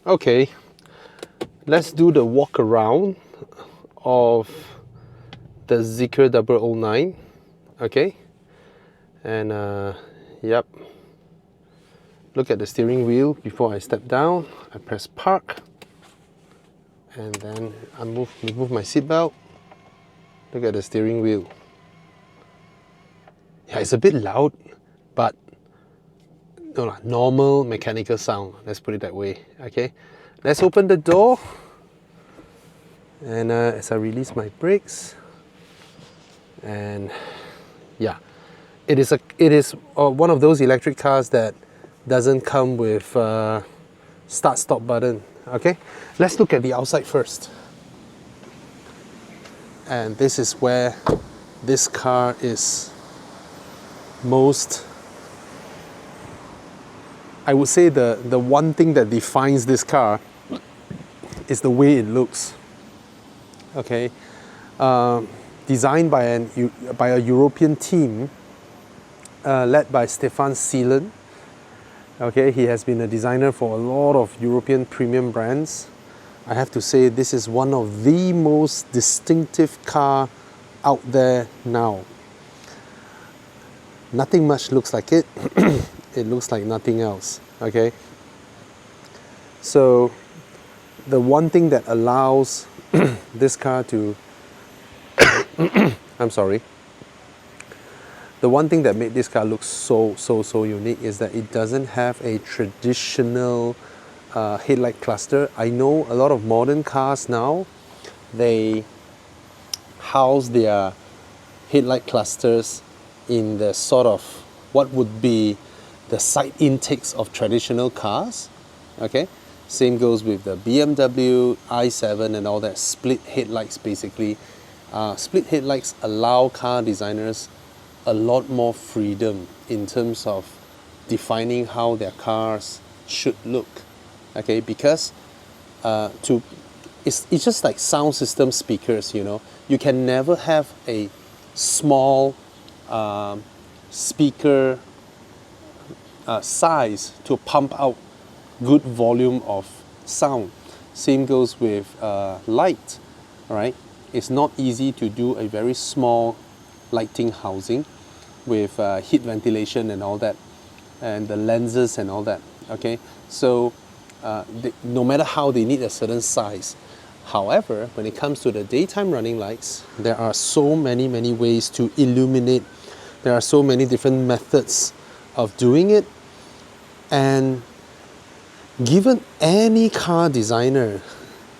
Okay, let's do the walk around of the ZEEKR 009. Okay, and yep, look at the steering wheel before I step down. I press park, and then I remove my seatbelt. Look at the steering wheel. Yeah, it's a bit loud, but no, normal mechanical sound. Let's put it that way. Okay, let's open the door, and as I release my brakes, and yeah, it is one of those electric cars that doesn't come with start-stop button. Okay, let's look at the outside first. And this is where this car is most, I would say the one thing that defines this car is the way it looks. Okay, designed by a European team led by Stefan Seelen. Okay, he has been a designer for a lot of European premium brands. I have to say this is one of the most distinctive car out there now. Nothing much looks like it. It looks like nothing else. Okay, so the one thing that allows this car to I'm sorry. The one thing that made this car look so unique is that it doesn't have a traditional headlight cluster. I know a lot of modern cars now, they house their headlight clusters in the sort of what would be the side intakes of traditional cars. Okay, same goes with the BMW i7 and all that. Split headlights basically. Split headlights allow car designers a lot more freedom in terms of defining how their cars should look. Okay, because it's just like sound system speakers, you know. You can never have a small speaker size to pump out good volume of sound. Same goes with light, all right? It's not easy to do a very small lighting housing with heat ventilation and all that, and the lenses and all that, okay? So no matter how, they need a certain size. However, when it comes to the daytime running lights, there are so many ways to illuminate. There are so many different methods of doing it, and given any car designer,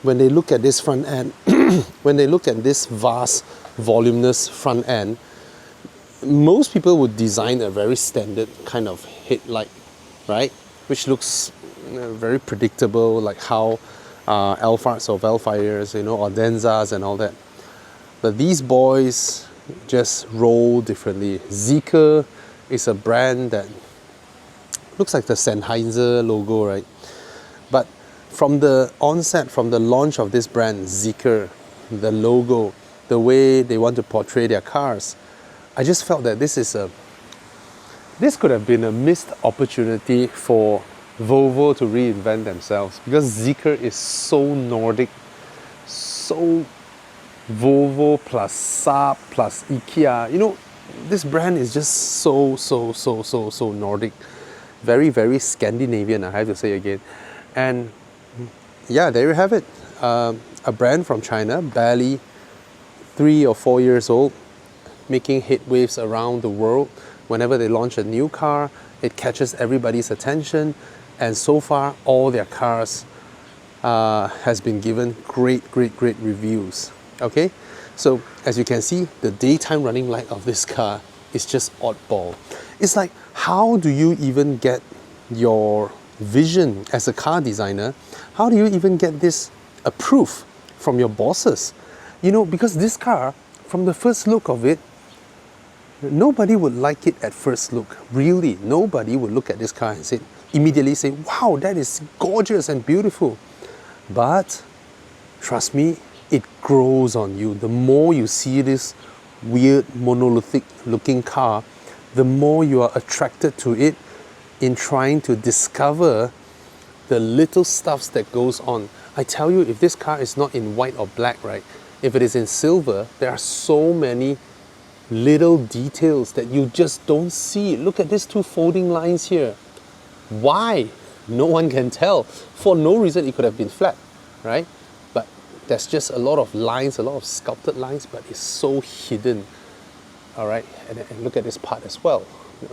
when they look at this front end, when they look at this vast, voluminous front end, most people would design a very standard kind of headlight, right? Which looks very predictable, like how Alphard's or Velfire's, you know, or Denzas and all that. But these boys just roll differently. ZEEKR is a brand that looks like the Sennheiser logo, right? But from the onset, from the launch of this brand, ZEEKR, the logo, the way they want to portray their cars, I just felt that this could have been a missed opportunity for Volvo to reinvent themselves, because ZEEKR is so Nordic, so Volvo plus Saab plus IKEA. You know, this brand is just so Nordic, very Scandinavian, I have to say again. And yeah, there you have it. A brand from China, barely 3 or 4 years old, making headwaves around the world. Whenever they launch a new car, it catches everybody's attention, and so far all their cars has been given great reviews. Okay, so as you can see, the daytime running light of this car is just oddball. It's like, how do you even get your vision as a car designer? How do you even get this approved from your bosses? You know, because this car, from the first look of it, nobody would like it at first look. Really, nobody would look at this car and immediately say, wow, that is gorgeous and beautiful. But trust me, it grows on you. The more you see this weird monolithic looking car, the more you are attracted to it in trying to discover the little stuffs that goes on. I tell you, if this car is not in white or black, right? If it is in silver, there are so many little details that you just don't see. Look at these two folding lines here. Why? No one can tell. For no reason, it could have been flat, right? But there's just a lot of lines, a lot of sculpted lines, but it's so hidden. All right, and look at this part as well.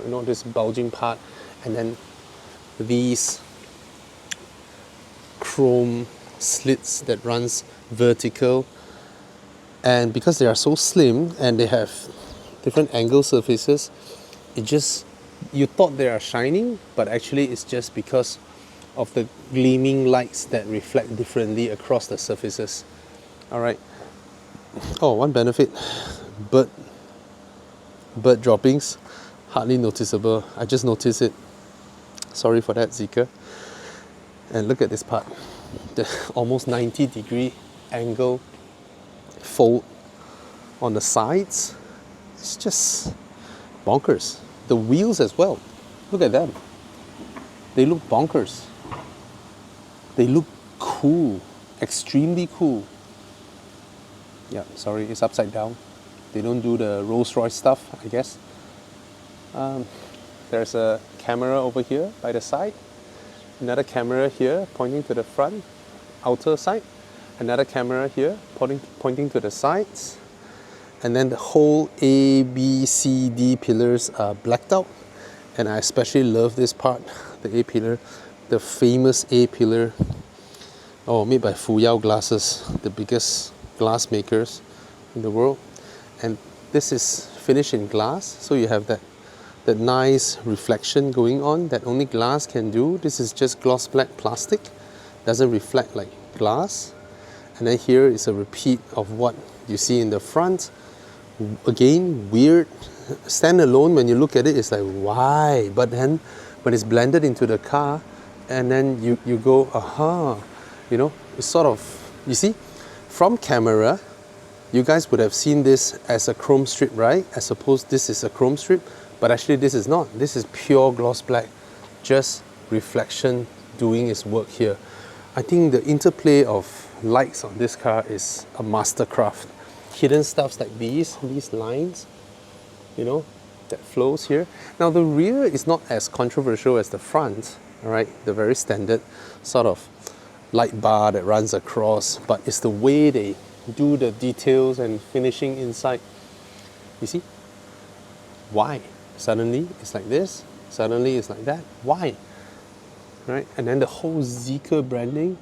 You know, this bulging part, and then these chrome slits that runs vertical. And because they are so slim and they have different angle surfaces, it just, you thought they are shining, but actually it's just because of the gleaming lights that reflect differently across the surfaces. All right. Oh, one benefit, bird droppings, hardly noticeable. I just noticed it. Sorry for that, ZEEKR. And look at this part, the almost 90-degree angle fold on the sides. It's just bonkers. The wheels as well, look at them. They look bonkers. They look cool, extremely cool. Yeah, sorry, it's upside down. They don't do the Rolls-Royce stuff, I guess. There's a camera over here by the side. Another camera here pointing to the front, outer side. Another camera here pointing to the sides. And then the whole A, B, C, D pillars are blacked out. And I especially love this part, the A pillar, the famous A pillar. Oh, made by Fuyao Glasses, the biggest glass makers in the world. And this is finished in glass, so you have that nice reflection going on that only glass can do. This is just gloss black plastic, doesn't reflect like glass. And then here is a repeat of what you see in the front. Again, weird. Standalone, when you look at it, it's like, why? But then when it's blended into the car, and then you go, aha, you know, it's sort of, you see, from camera, you guys would have seen this as a chrome strip, right? I suppose this is a chrome strip, but actually this is not. This is pure gloss black, just reflection doing its work here. I think the interplay of lights on this car is a mastercraft. Hidden stuffs like these lines, you know, that flows here. Now the rear is not as controversial as the front, all right? The very standard sort of light bar that runs across, but it's the way they do the details and finishing inside. You see? Why? Suddenly it's like this, suddenly it's like that. Why? Right? And then the whole ZEEKR branding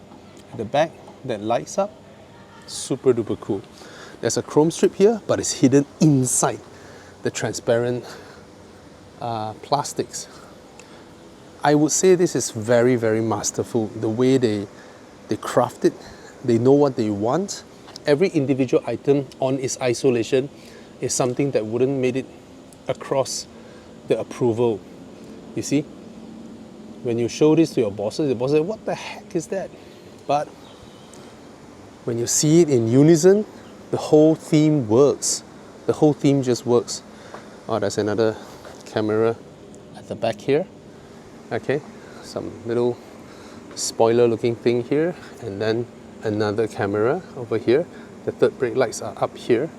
at the back that lights up, super duper cool. There's a chrome strip here, but it's hidden inside the transparent plastics. I would say this is very, very masterful. The way they craft it, they know what they want. Every individual item on its isolation is something that wouldn't made it across the approval. You see? When you show this to your bosses, the boss says, what the heck is that? But when you see it in unison, the whole theme works. The whole theme just works. Oh, there's another camera at the back here. Okay, some little spoiler looking thing here, and then another camera over here. The third brake lights are up here.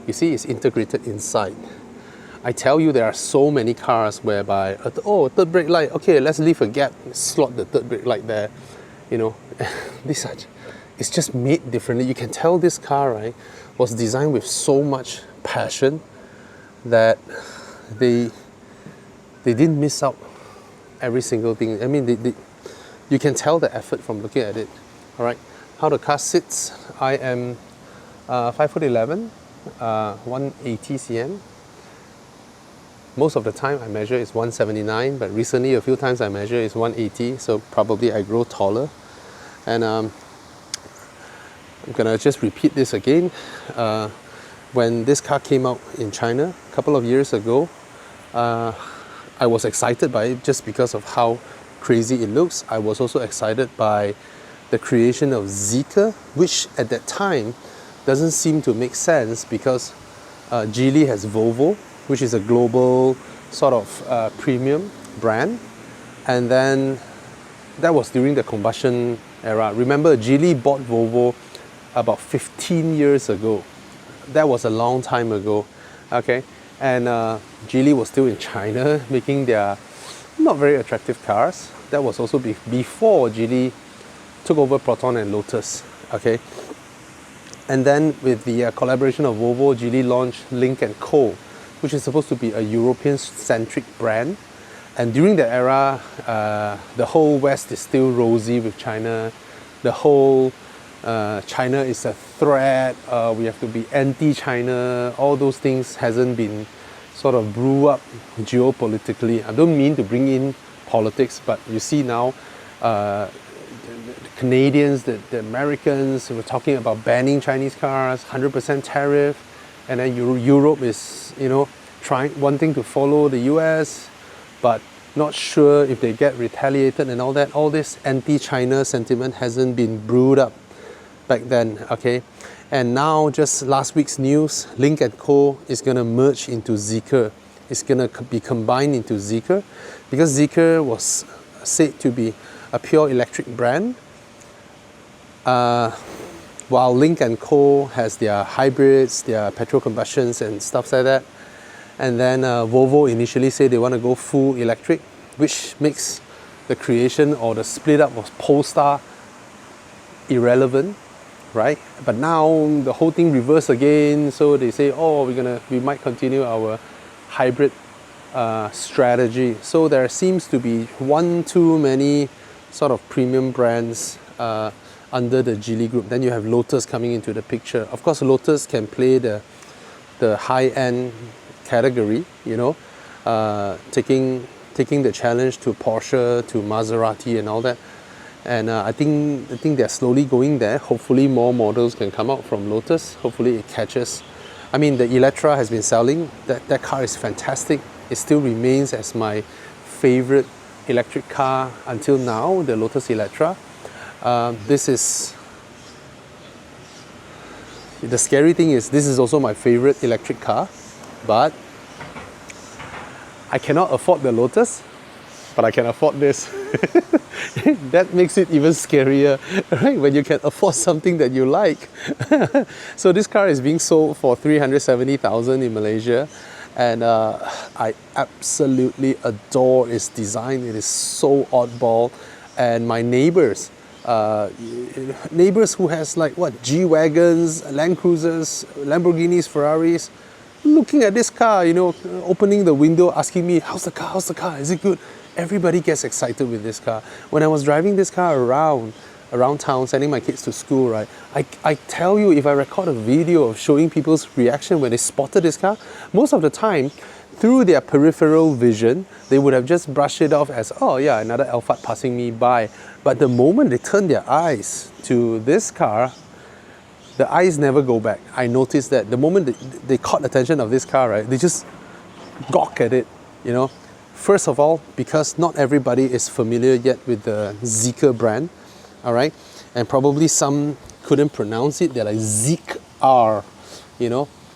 You see, it's integrated inside. I tell you, there are so many cars whereby, third brake light, okay, let's leave a gap, slot the third brake light there. You know, this it's just made differently. You can tell this car, right, was designed with so much passion that they didn't miss out every single thing. I mean, you can tell the effort from looking at it. All right, how the car sits. I am 5'11", 180 cm. Most of the time I measure is 179, but recently a few times I measure is 180, so probably I grow taller. And I'm gonna just repeat this again. When this car came out in China a couple of years ago, I was excited by it just because of how crazy it looks. I was also excited by the creation of ZEEKR, which at that time doesn't seem to make sense because Geely has Volvo, which is a global sort of premium brand. And then that was during the combustion era. Remember, Geely bought Volvo about 15 years ago. That was a long time ago, okay? And Geely was still in China making their not very attractive cars. That was also before Geely took over Proton and Lotus, okay? And then with the collaboration of Volvo, Geely launched Lynk & Co, which is supposed to be a European-centric brand. And during that era, the whole West is still rosy with China. The whole China is a threat, we have to be anti-China. All those things hasn't been sort of brew up geopolitically. I don't mean to bring in politics, but you see now, the Canadians, the Americans were talking about banning Chinese cars, 100% tariff, and then Europe is, wanting to follow the US, but not sure if they get retaliated and all that. All this anti-China sentiment hasn't been brewed up back then, okay? And now, just last week's news, Lynk & Co is going to merge into ZEEKR. It's going to be combined into ZEEKR because ZEEKR was said to be a pure electric brand, while Lynk & Co has their hybrids, their petrol combustions and stuff like that. And then Volvo initially said they want to go full electric, which makes the creation or the split up of Polestar irrelevant, right? But now the whole thing reversed again. So they say, oh, we might continue our hybrid strategy. So there seems to be one too many sort of premium brands under the Geely group. Then you have Lotus coming into the picture. Of course, Lotus can play the high-end category, taking the challenge to Porsche, to Maserati and all that. And I think they're slowly going there. Hopefully more models can come out from Lotus. Hopefully it catches. I mean, the Electra has been selling. That car is fantastic. It still remains as my favorite electric car until now, the Lotus Electra. The scary thing is this is also my favorite electric car, but I cannot afford the Lotus, but I can afford this. That makes it even scarier, right? When you can afford something that you like. So this car is being sold for 370,000 in Malaysia, and I absolutely adore its design. It is so oddball, and my neighbors who has G-Wagons, Land Cruisers, Lamborghinis, Ferraris, looking at this car, opening the window, asking me, how's the car, is it good? Everybody gets excited with this car. When I was driving this car around town, sending my kids to school, right, I tell you, if I record a video of showing people's reaction when they spotted this car, most of the time, through their peripheral vision, they would have just brushed it off as, oh yeah, another Alphard passing me by. But the moment they turn their eyes to this car, the eyes never go back. I noticed that the moment they caught attention of this car, right, they just gawk at it, First of all, because not everybody is familiar yet with the ZEEKR brand, all right? And probably some couldn't pronounce it. They're like ZEEKR,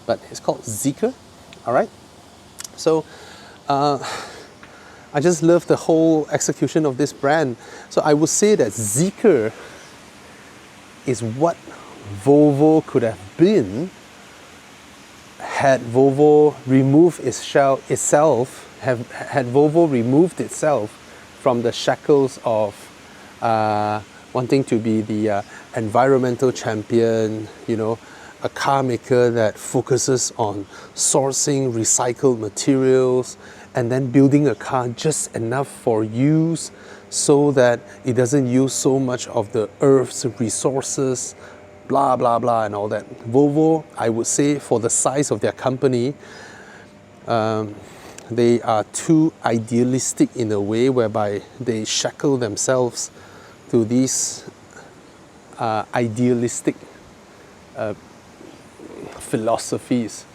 but it's called ZEEKR, all right? So I just love the whole execution of this brand. So I would say that ZEEKR is what Volvo could have been had Volvo removed had Volvo removed itself from the shackles of wanting to be the environmental champion, a car maker that focuses on sourcing recycled materials and then building a car just enough for use so that it doesn't use so much of the earth's resources, blah, blah, blah, and all that. Volvo, I would say, for the size of their company, they are too idealistic in a way whereby they shackle themselves to these idealistic philosophies,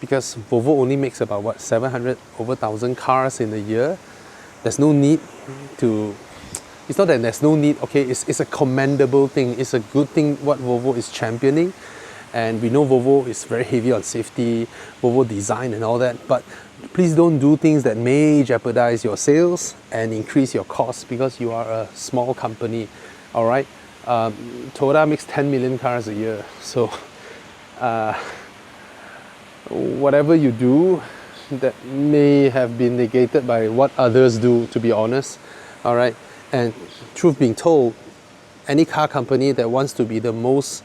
because Volvo only makes about 700 over 1,000 cars in a year. There's no need to, it's not that there's no need, okay, it's a commendable thing, it's a good thing what Volvo is championing, and we know Volvo is very heavy on safety, Volvo design and all that, but please don't do things that may jeopardize your sales and increase your costs because you are a small company. All right, Toyota makes 10 million cars a year, so whatever you do that may have been negated by what others do, to be honest. All right, and truth being told, any car company that wants to be the most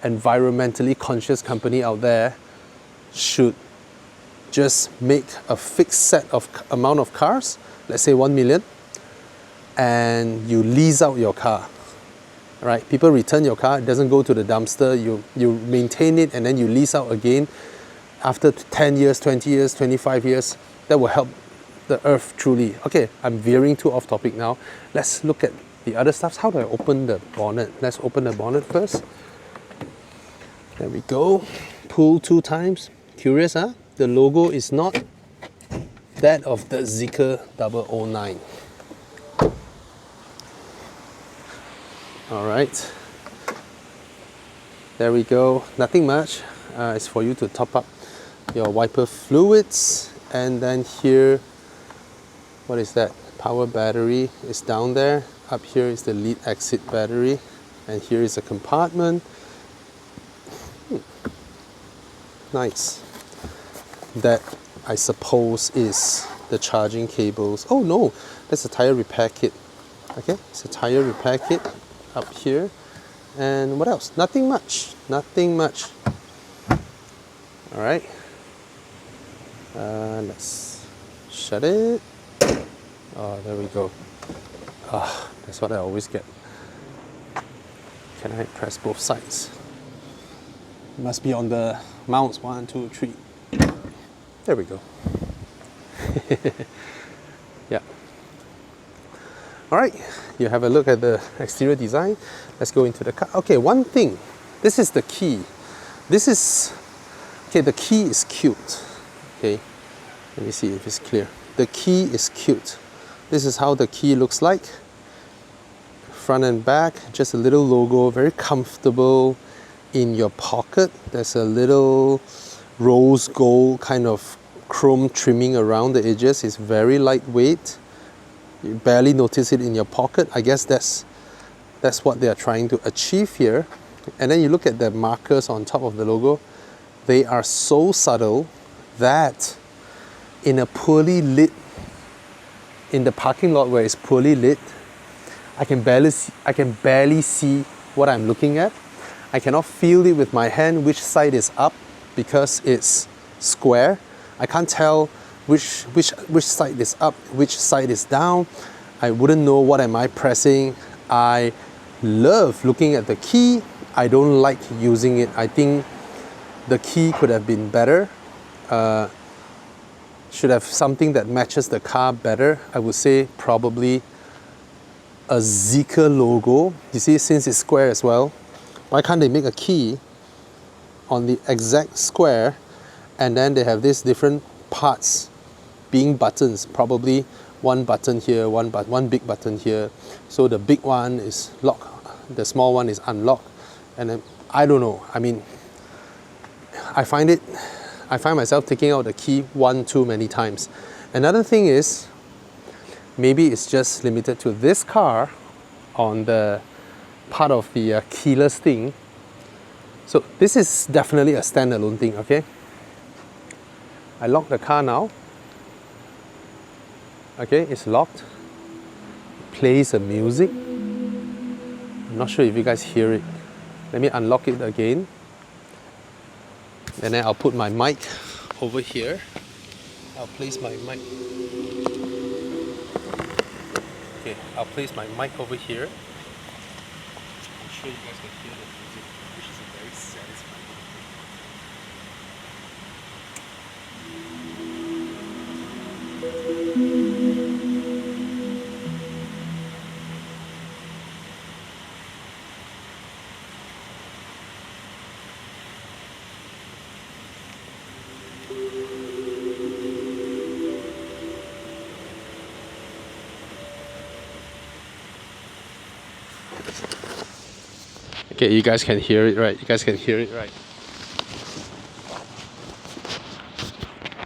environmentally conscious company out there should just make a fixed set of amount of cars, let's say 1 million, and you lease out your car. Right? People return your car, it doesn't go to the dumpster, you maintain it and then you lease out again after 10 years, 20 years, 25 years. That will help the earth truly. Okay, I'm veering too off topic now. Let's look at the other stuff. How do I open the bonnet? Let's open the bonnet first. There we go. Pull 2 times. Curious, huh? The logo is not that of the ZEEKR 009. All right. There we go. Nothing much. It's for you to top up your wiper fluids. And then here, what is that? Power battery is down there. Up here is the lead exit battery. And here is a compartment. Nice. That, I suppose, is the charging cables. Oh no, that's a tire repair kit. Okay, it's a tire repair kit up here. And what else? Nothing much. Nothing much. All right. Let's shut it. Oh, there we go. Ah, that's what I always get. Can I press both sides? It must be on the mounts. 1, 2, 3. There we go. Yeah. All right, you have a look at the exterior design. Let's go into the car. Okay, one thing. This is the key. This is, okay, the key is cute. Okay, let me see if it's clear. The key is cute. This is how the key looks like. Front and back, just a little logo, very comfortable in your pocket. There's a little rose gold kind of chrome trimming around the edges. It's very lightweight. You barely notice it in your pocket. I guess that's what they are trying to achieve here. And then you look at the markers on top of the logo. They are so subtle that in a poorly lit, in the parking lot where it's poorly lit, I can barely see what I'm looking at. I cannot feel it with my hand which side is up because it's square. I can't tell which side is up, which side is down. I wouldn't know what am I pressing. I love looking at the key. I don't like using it. I think the key could have been better. Should have something that matches the car better. I would say probably a ZEEKR logo. You see, since it's square as well, why can't they make a key on the exact square and then they have these different parts being buttons, probably one button here, one big button here. So the big one is locked, the small one is unlocked. And then, I don't know, I mean, I find myself taking out the key one too many times. Another thing is, maybe it's just limited to this car on the part of the keyless thing. So this is definitely a standalone thing, okay? I lock the car now. Okay, it's locked. Plays the music. I'm not sure if you guys hear it. Let me unlock it again. And then I'll put my mic over here. I'll place my mic. Okay, I'll place my mic over here. I'm sure you guys can hear the music, which is very satisfying. Okay, you guys can hear it, right? You guys can hear it, right?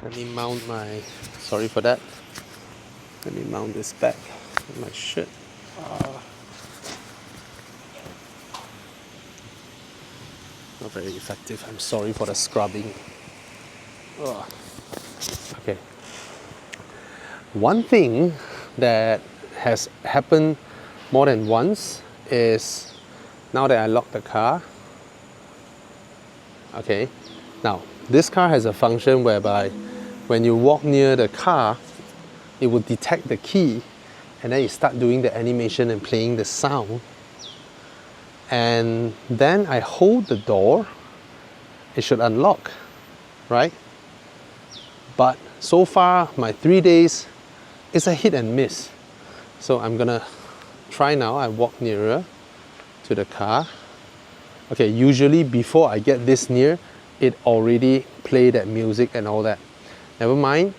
Let me mount my Sorry for that. Let me mount this back with my shirt. Not very effective. I'm sorry for the scrubbing. Okay. One thing that has happened more than once is now that I lock the car. Okay. Now, this car has a function whereby when you walk near the car, it will detect the key and then you start doing the animation and playing the sound. And then I hold the door, it should unlock, right? But so far, my 3 days is a hit and miss. So I'm gonna try now. I walk nearer to the car. Okay, usually before I get this near, it already played that music and all that. Never mind,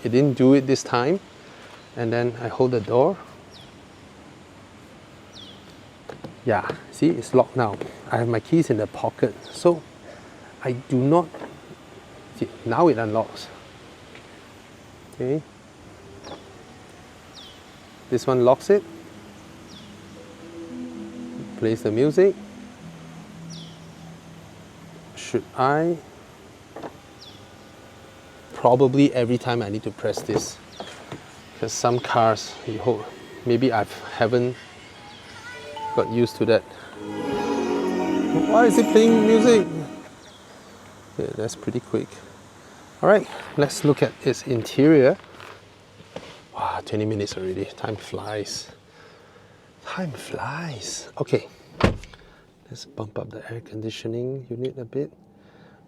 it didn't do it this time. And then I hold the door. Yeah, see, it's locked now. I have my keys in the pocket, so I do not, see, now it unlocks. Okay. This one locks it. Plays the music. Should I? Probably every time I need to press this. Because some cars, you hope, maybe I haven't got used to that. Why is it playing music? Yeah, that's pretty quick. Alright, let's look at its interior. Wow, 20 minutes already. Time flies. Time flies. Okay, let's bump up the air conditioning unit a bit.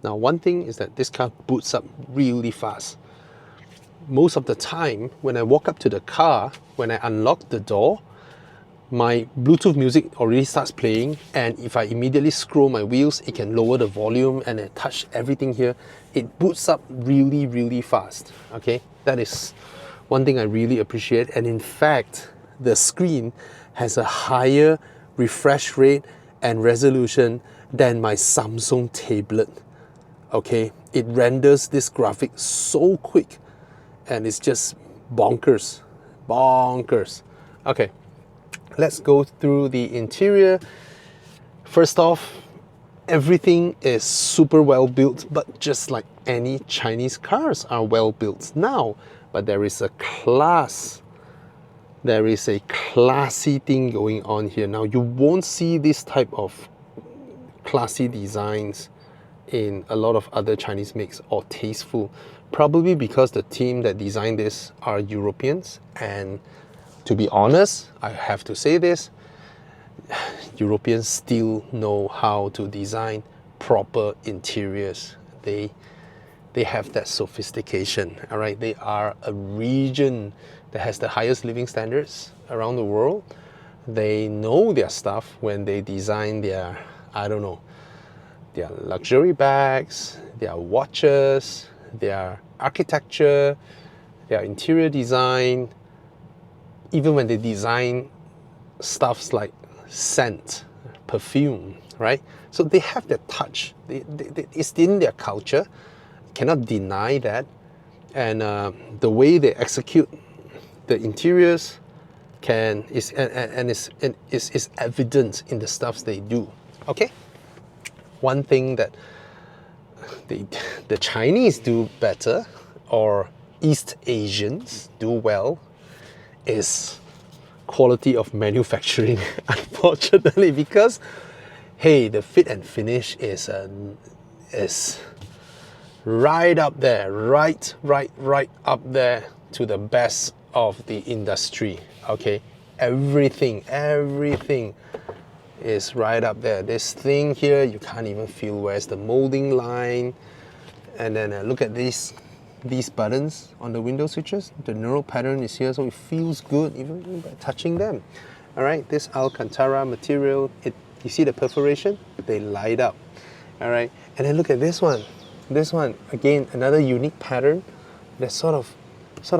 Now, one thing is that this car boots up really fast. Most of the time, when I walk up to the car, when I unlock the door, my Bluetooth music already starts playing, and if I immediately scroll my wheels, it can lower the volume and I touch everything here. It boots up really, really fast. Okay, that is one thing I really appreciate. And in fact, the screen has a higher refresh rate and resolution than my Samsung tablet. Okay, it renders this graphic so quick and it's just bonkers. Okay, let's go through the interior. First off, everything is super well built, but just like any Chinese cars are well built now. But there is a class, there is a classy thing going on here. Now, you won't see this type of classy designs in a lot of other Chinese makes or tasteful, probably because the team that designed this are Europeans. And to be honest, I have to say this, Europeans still know how to design proper interiors. They have that sophistication, all right? They are a region that has the highest living standards around the world. They know their stuff when they design their, I don't know, their luxury bags, their watches, their architecture, their interior design, even when they design stuffs like scent, perfume, right? So they have that touch. It's in their culture. Cannot deny that. And the way they execute the interiors is evident in the stuffs they do. Okay. One thing that the Chinese do better, or East Asians do well, is quality of manufacturing. Unfortunately, because hey, the fit and finish is right up there, right up there to the best of the industry. Okay, everything is right up there. This thing here, you can't even feel where's the molding line. And then look at these buttons on the window switches. The neural pattern is here, so it feels good even by touching them. All right, this Alcantara material, you see the perforation? They light up. All right, and then look at this one. This one, again, another unique pattern that sort of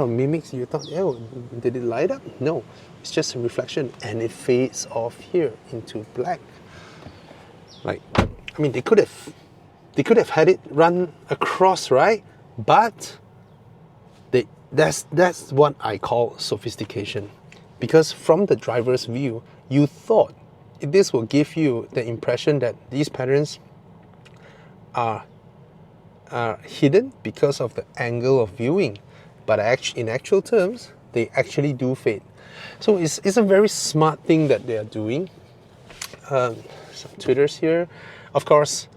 mimics. You thought, oh, did it light up? No, it's just a reflection, and it fades off here into black. Like, I mean, they could have had it run across, right? But That's what I call sophistication, because from the driver's view, you thought this will give you the impression that these patterns are hidden because of the angle of viewing, but in actual terms, they actually do fade. So it's a very smart thing that they are doing. Some tweeters here, of course.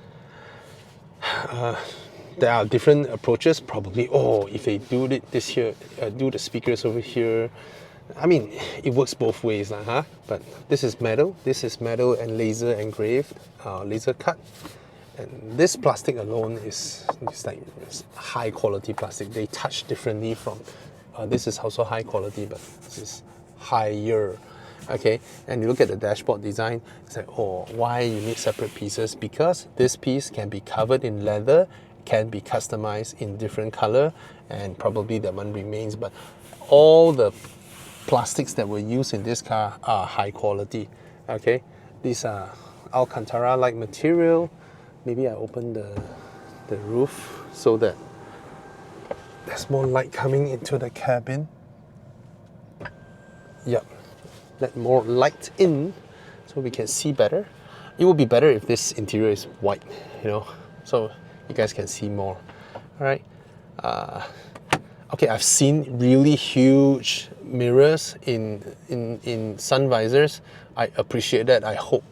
There are different approaches. Probably, if they do this here, do the speakers over here. I mean, it works both ways, huh? But this is metal and laser engraved, laser cut. And this plastic alone is like high quality plastic. They touch differently from, this is also high quality, but this is higher. Okay, and you look at the dashboard design, it's like, why you need separate pieces? Because this piece can be covered in leather, can be customized in different color, and probably that one remains, but all the plastics that were used in this car are high quality. Okay, these are Alcantara-like material. Maybe I open the roof so that there's more light coming into the cabin. Yep, let more light in so we can see better. It would be better if this interior is white, so you guys can see more. All right. Okay, I've seen really huge mirrors in sun visors. I appreciate that. I hope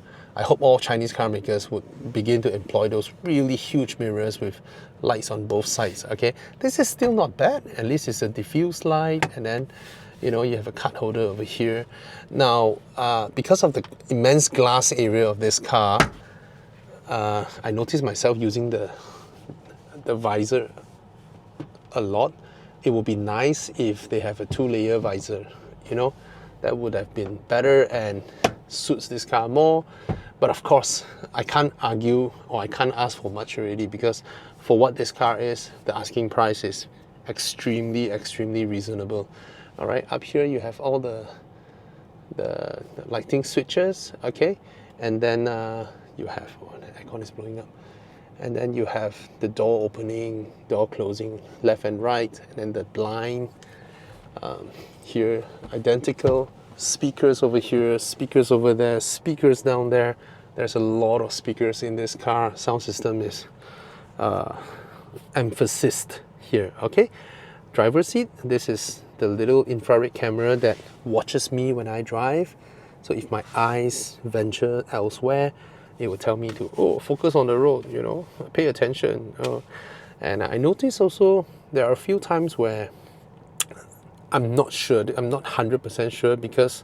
all Chinese car makers would begin to employ those really huge mirrors with lights on both sides. Okay, this is still not bad. At least it's a diffuse light, and then you have a card holder over here. Now, because of the immense glass area of this car, I noticed myself using the visor a lot. It would be nice if they have a 2-layer visor. That would have been better and suits this car more. But of course, I can't argue or I can't ask for much already, because for what this car is, the asking price is extremely, extremely reasonable. All right, up here you have all the lighting switches, okay, and then you have, the aircon is blowing up, and then you have the door opening, door closing, left and right, and then the blind. Here, identical. Speakers over here, speakers over there, speakers down there. There's a lot of speakers in this car. Sound system is emphasized here. Okay, driver's seat. This is the little infrared camera that watches me when I drive. So if my eyes venture elsewhere, it will tell me to focus on the road. Pay attention. And I notice also there are a few times where I'm not sure, I'm not 100% sure, because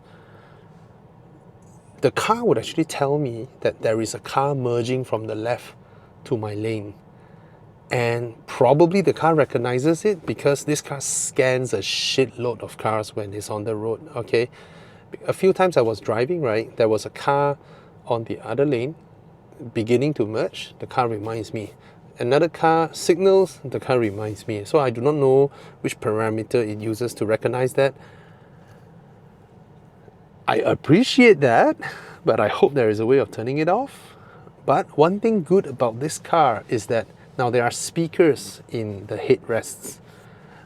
the car would actually tell me that there is a car merging from the left to my lane. And probably the car recognizes it because this car scans a shitload of cars when it's on the road, okay? A few times I was driving, right? There was a car on the other lane beginning to merge. The car reminds me. Another car signals, the car reminds me. So I do not know which parameter it uses to recognize that. I appreciate that, but I hope there is a way of turning it off. But one thing good about this car is that now there are speakers in the headrests.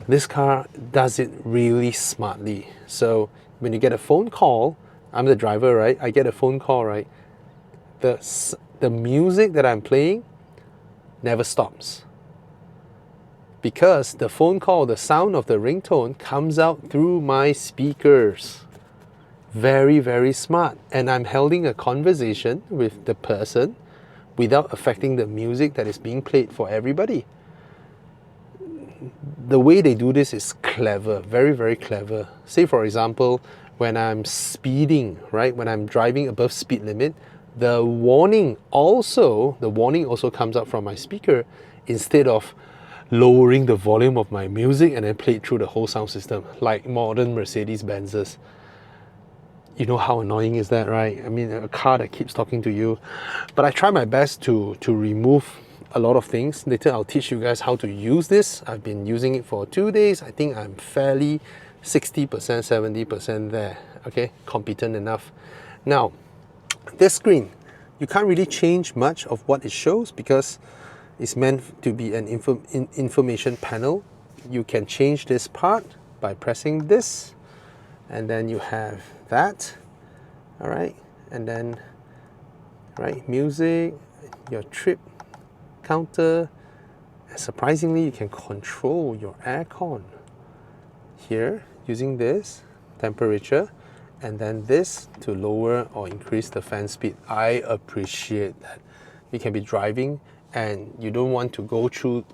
This car does it really smartly. So when you get a phone call, I'm the driver, right? I get a phone call, right? The music that I'm playing never stops, because the phone call, the sound of the ringtone comes out through my speakers. Very, very smart. And I'm holding a conversation with the person without affecting the music that is being played for everybody. The way they do this is clever, very, very clever. Say for example, when I'm speeding, right? When I'm driving above speed limit, the warning also comes out from my speaker, instead of lowering the volume of my music and then play it through the whole sound system like modern Mercedes-Benzes. You know how annoying is that, right? I mean, a car that keeps talking to you. But I try my best to remove a lot of things. Later I'll teach you guys how to use this. I've been using it for 2 days. I think I'm fairly 60%, 70% there. Okay, competent enough. Now, this screen, you can't really change much of what it shows because it's meant to be an information panel. you can change this part by pressing this, and then you have that, all right, and then right, music, your trip counter, and surprisingly you can control your aircon here using this temperature, and then this to lower or increase the fan speed. I appreciate that. You can be driving and you don't want to go through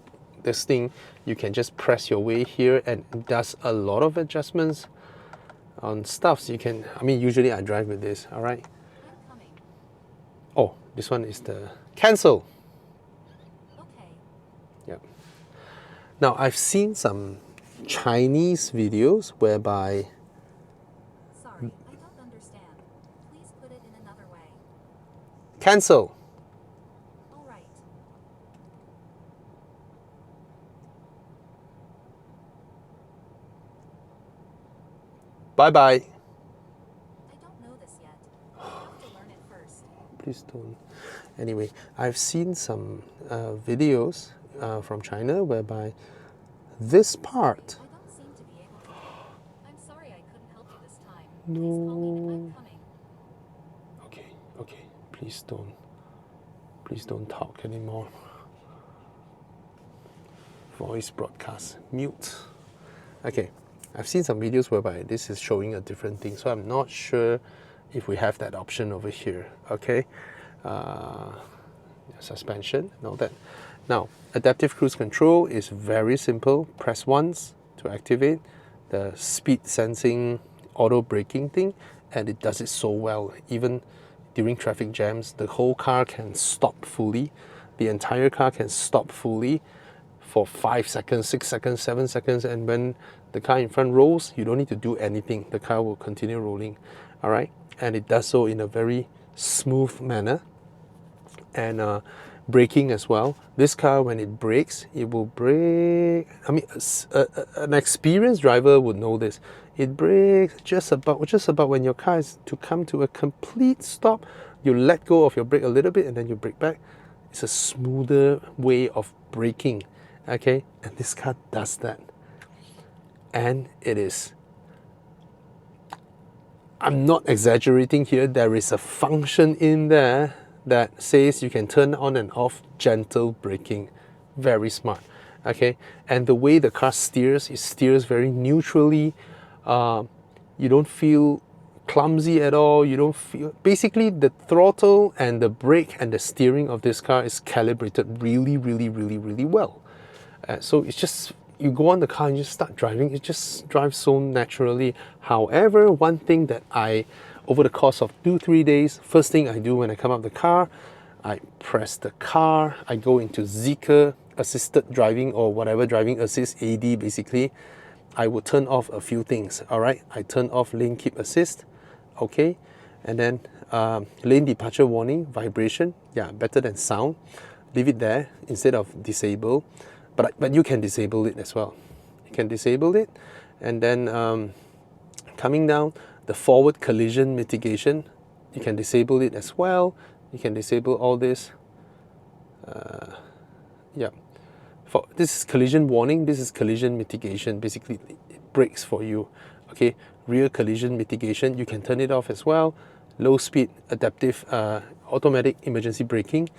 this thing, you can just press your way here, and it does a lot of adjustments on stuff. So you can, I mean, usually I drive with this, all right? Oh, this one is the cancel. Okay. Yeah. Now, I've seen some Chinese videos whereby Sorry, I don't understand. Please put it in another way. cancel. All right. Bye-bye. I don't know this yet. I have to learn it first. Please don't. Anyway, I've seen some videos from China whereby this part. I don't seem to be able to. I'm sorry I couldn't help you this time. Please call me if I'm coming. Okay, please don't talk anymore. Voice broadcast, mute. Okay, I've seen some videos whereby this is showing a different thing, so I'm not sure if we have that option over here. Okay, suspension and all that. Now, adaptive cruise control is very simple. Press once to activate the speed sensing auto braking thing, and it does it so well. Even during traffic jams, the whole car can stop fully. The entire car can stop fully for 5 seconds, 6 seconds, 7 seconds, and when the car in front rolls, you don't need to do anything. The car will continue rolling, all right? And it does so in a very smooth manner. And braking as well. This car, when it brakes, it will brake. I mean, an experienced driver would know this. It brakes just about when your car is to come to a complete stop. You let go of your brake a little bit, and then you brake back. It's a smoother way of braking. Okay, and this car does that, and it is. I'm not exaggerating here. There is a function in there that says you can turn on and off gentle braking. Very smart. Okay, and the way the car steers, it steers very neutrally. You don't feel clumsy at all. You don't feel, basically the throttle and the brake and the steering of this car is calibrated really well. So it's just, you go on the car and you just start driving, it just drives so naturally. However, one thing that over the course of 2-3 days, first thing I do when I come out of the car, I press the car, I go into ZEEKR assisted driving, or whatever, driving assist, AD basically. I would turn off a few things, all right? I turn off lane keep assist, okay? And then lane departure warning, vibration, yeah, better than sound. Leave it there instead of disable. But you can disable it as well. You can disable it, and then coming down, the forward collision mitigation, you can disable it as well. You can disable all this. Yeah, this is collision warning. This is collision mitigation. Basically, it brakes for you. Okay, rear collision mitigation, you can turn it off as well. Low speed adaptive automatic emergency braking.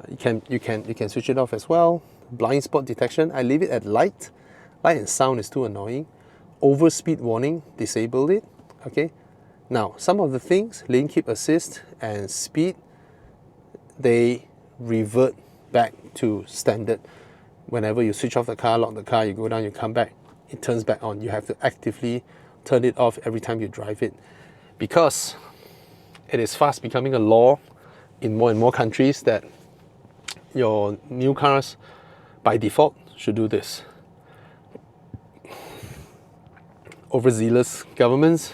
You can switch it off as well. Blind spot detection, I leave it at light. Light and sound is too annoying. Overspeed warning, disable it. Okay. Now, some of the things, lane keep assist and speed, they revert back to standard. Whenever you switch off the car, lock the car, you go down, you come back, it turns back on. You have to actively turn it off every time you drive it, because it is fast becoming a law in more and more countries that your new cars by default should do this. Overzealous governments,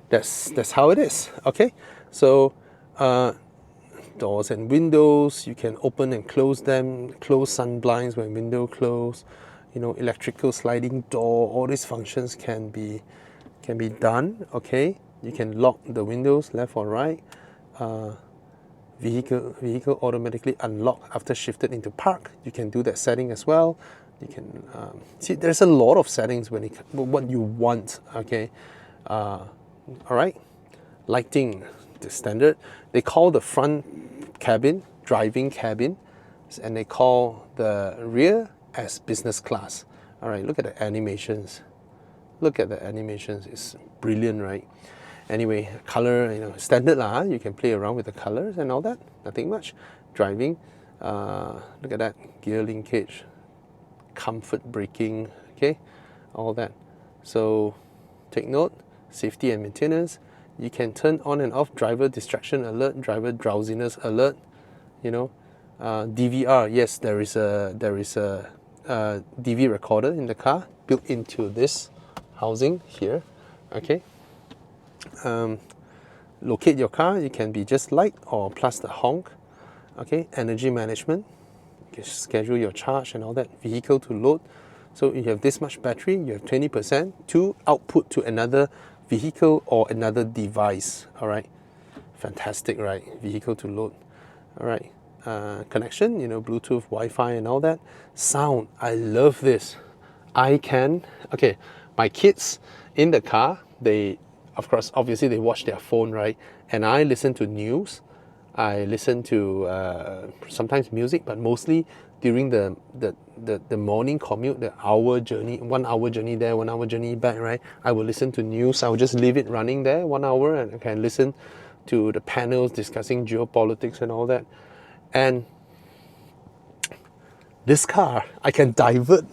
that's how it is. Okay, so doors and windows, you can open and close them, close sun blinds when window close, you know, electrical sliding door, all these functions can be done. Okay, you can lock the windows left or right. Vehicle automatically unlock after shifted into park, you can do that setting as well. You can see there's a lot of settings when what you want. Okay, all right. Lighting, the standard. They call the front cabin driving cabin, and they call the rear as business class. All right, look at the animations. Look at the animations. It's brilliant, right? Anyway, color, standard lah. You can play around with the colors and all that. Nothing much. Driving. Look at that. Gear linkage, comfort braking. Okay, all that. So take note. Safety and maintenance. You can turn on and off driver distraction alert, driver drowsiness alert. DVR. Yes, there is a DV recorder in the car built into this housing here. Okay. Locate your car. It can be just light or plus the honk. Okay. Energy management. You can schedule your charge and all that. Vehicle to load. So you have this much battery. You have 20% to output to another vehicle or another device. All right. Fantastic, right? Vehicle to load. All right. Connection, Bluetooth, Wi-Fi and all that. Sound, I love this. Okay, my kids in the car, obviously they watch their phone, right? And I listen to news. I listen to sometimes music, but mostly during the morning commute, the 1 hour journey there, 1 hour journey back, right? I will listen to news. I will just leave it running there 1 hour and I can listen to the panels discussing geopolitics and all that. And this car, I can divert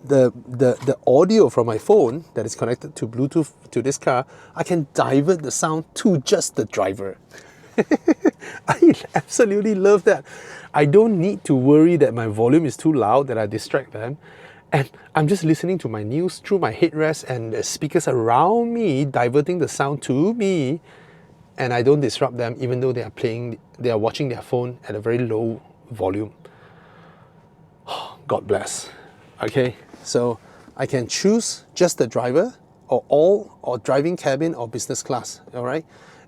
the audio from my phone that is connected to Bluetooth to this car. I can divert the sound to just the driver. I absolutely love that. I don't need to worry that my volume is too loud, that I distract them. And I'm just listening to my news through my headrest and the speakers around me, diverting the sound to me. And I don't disrupt them even though they are watching their phone at a very low volume. God bless. Okay, so I can choose just the driver or driving cabin or business class, all right?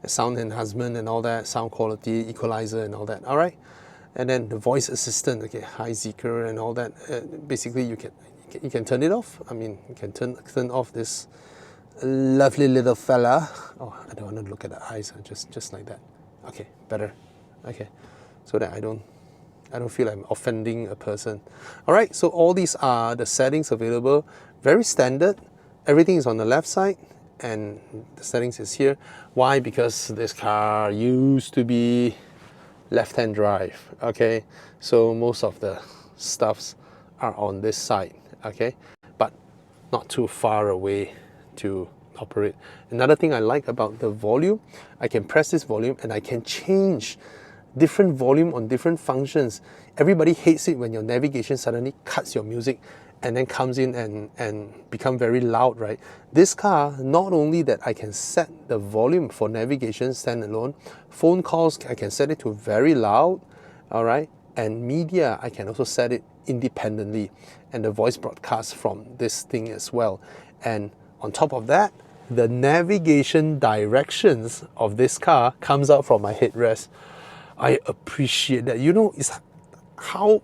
Sound enhancement and all that, sound quality, equalizer and all that, all right? And then the voice assistant, okay, hi ZEEKR and all that. Basically, you can turn it off. I mean, you can turn off this lovely little fella. Oh, I don't want to look at the eyes. Just like that. Okay, better. Okay, so that I don't feel I'm offending a person. All right. So all these are the settings available. Very standard. Everything is on the left side, and the settings is here. Why? Because this car used to be left-hand drive. Okay. So most of the stuffs are on this side. Okay, but not too far away to operate. Another thing I like about the volume, I can press this volume and I can change different volume on different functions. Everybody hates it when your navigation suddenly cuts your music and then comes in and become very loud, right? This car, not only that I can set the volume for navigation standalone, phone calls I can set it to very loud, all right? And media, I can also set it independently, and the voice broadcast from this thing as well. And on top of that, the navigation directions of this car comes out from my headrest. I appreciate that. It's how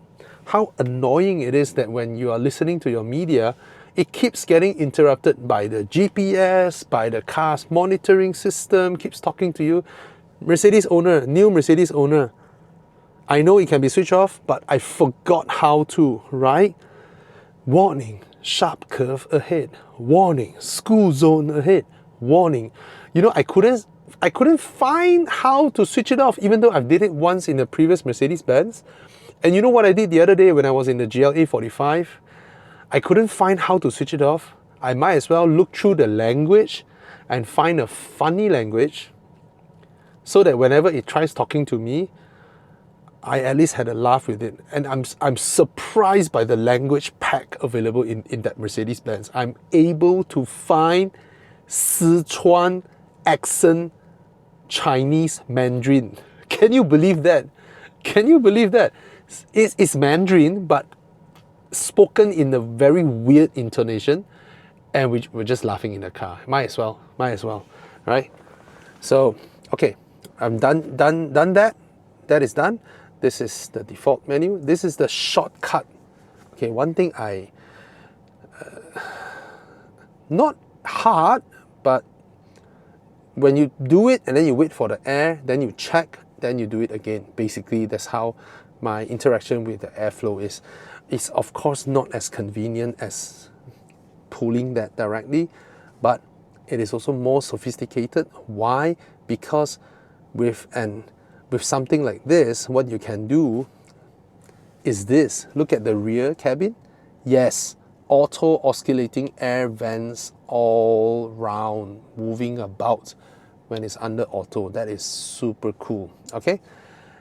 annoying it is that when you are listening to your media, it keeps getting interrupted by the GPS, by the car's monitoring system, keeps talking to you. New Mercedes owner, I know it can be switched off, but I forgot how to, right? Warning, sharp curve ahead. Warning, school zone ahead. Warning. I couldn't find how to switch it off, even though I've did it once in the previous Mercedes-Benz. And you know what I did the other day when I was in the GLA 45? I couldn't find how to switch it off. I might as well look through the language and find a funny language so that whenever it tries talking to me, I at least had a laugh with it. And I'm surprised by the language pack available in that Mercedes-Benz. I'm able to find Sichuan accent Chinese Mandarin. Can you believe that? Can you believe that? It's Mandarin, but spoken in a very weird intonation. And we're just laughing in the car. Might as well, right? So, okay, I'm done that. That is done. This is the default menu. This is the shortcut Okay, one thing not hard, but when you do it and then you wait for the air, then you check, then you do it again. Basically, that's how my interaction with the airflow is. It's of course not as convenient as pulling that directly, but it is also more sophisticated. Why? Because with something like this, what you can do is this. Look at the rear cabin. Yes, auto oscillating air vents all round, moving about when it's under auto. That is super cool. Okay,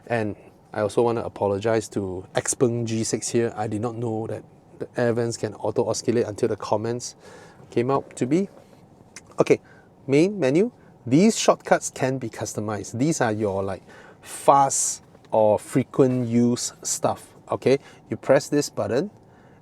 and I also want to apologize to Xpeng G6 here. I did not know that the air vents can auto oscillate until the comments came out to be. Okay, main menu. These shortcuts can be customized. These are your like fast or frequent use stuff. Okay, you press this button,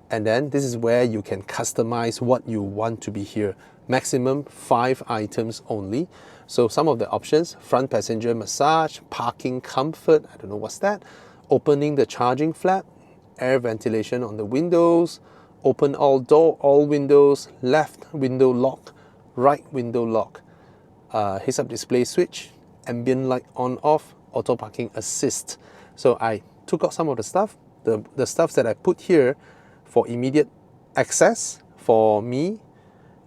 and then this is where you can customize what you want to be here. Maximum 5 items only. So some of the options: front passenger massage, parking comfort, I don't know what's that, opening the charging flap, air ventilation on the windows, open all windows, left window lock, right window lock, heads-up display switch, ambient light on off, auto parking assist. So I took out some of the stuff. The stuff that I put here for immediate access for me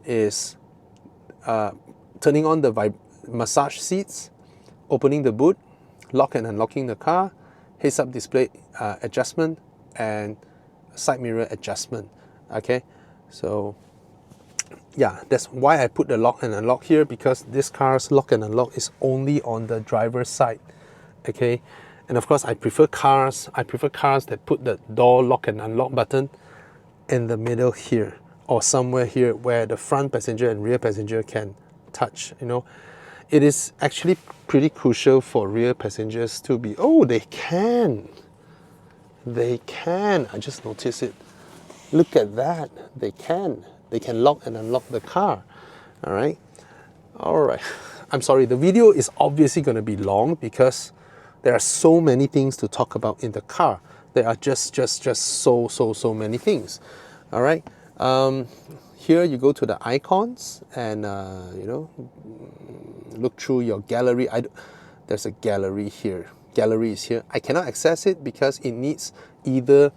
is turning on the massage seats, opening the boot, lock and unlocking the car, heads-up display adjustment, and side mirror adjustment. Okay, so yeah, that's why I put the lock and unlock here, because this car's lock and unlock is only on the driver's side. Okay, and of course I prefer cars that put the door lock and unlock button in the middle here, or somewhere here where the front passenger and rear passenger can touch. You know, it is actually pretty crucial for rear passengers to be, oh, they can, I just noticed it. Look at that, they can lock and unlock the car. All right. I'm sorry, the video is obviously going to be long because there are so many things to talk about in the car. There are just so many things. All right. Here you go to the icons and you know, look through your gallery. There's a gallery here. Gallery is here. I cannot access it because it needs either,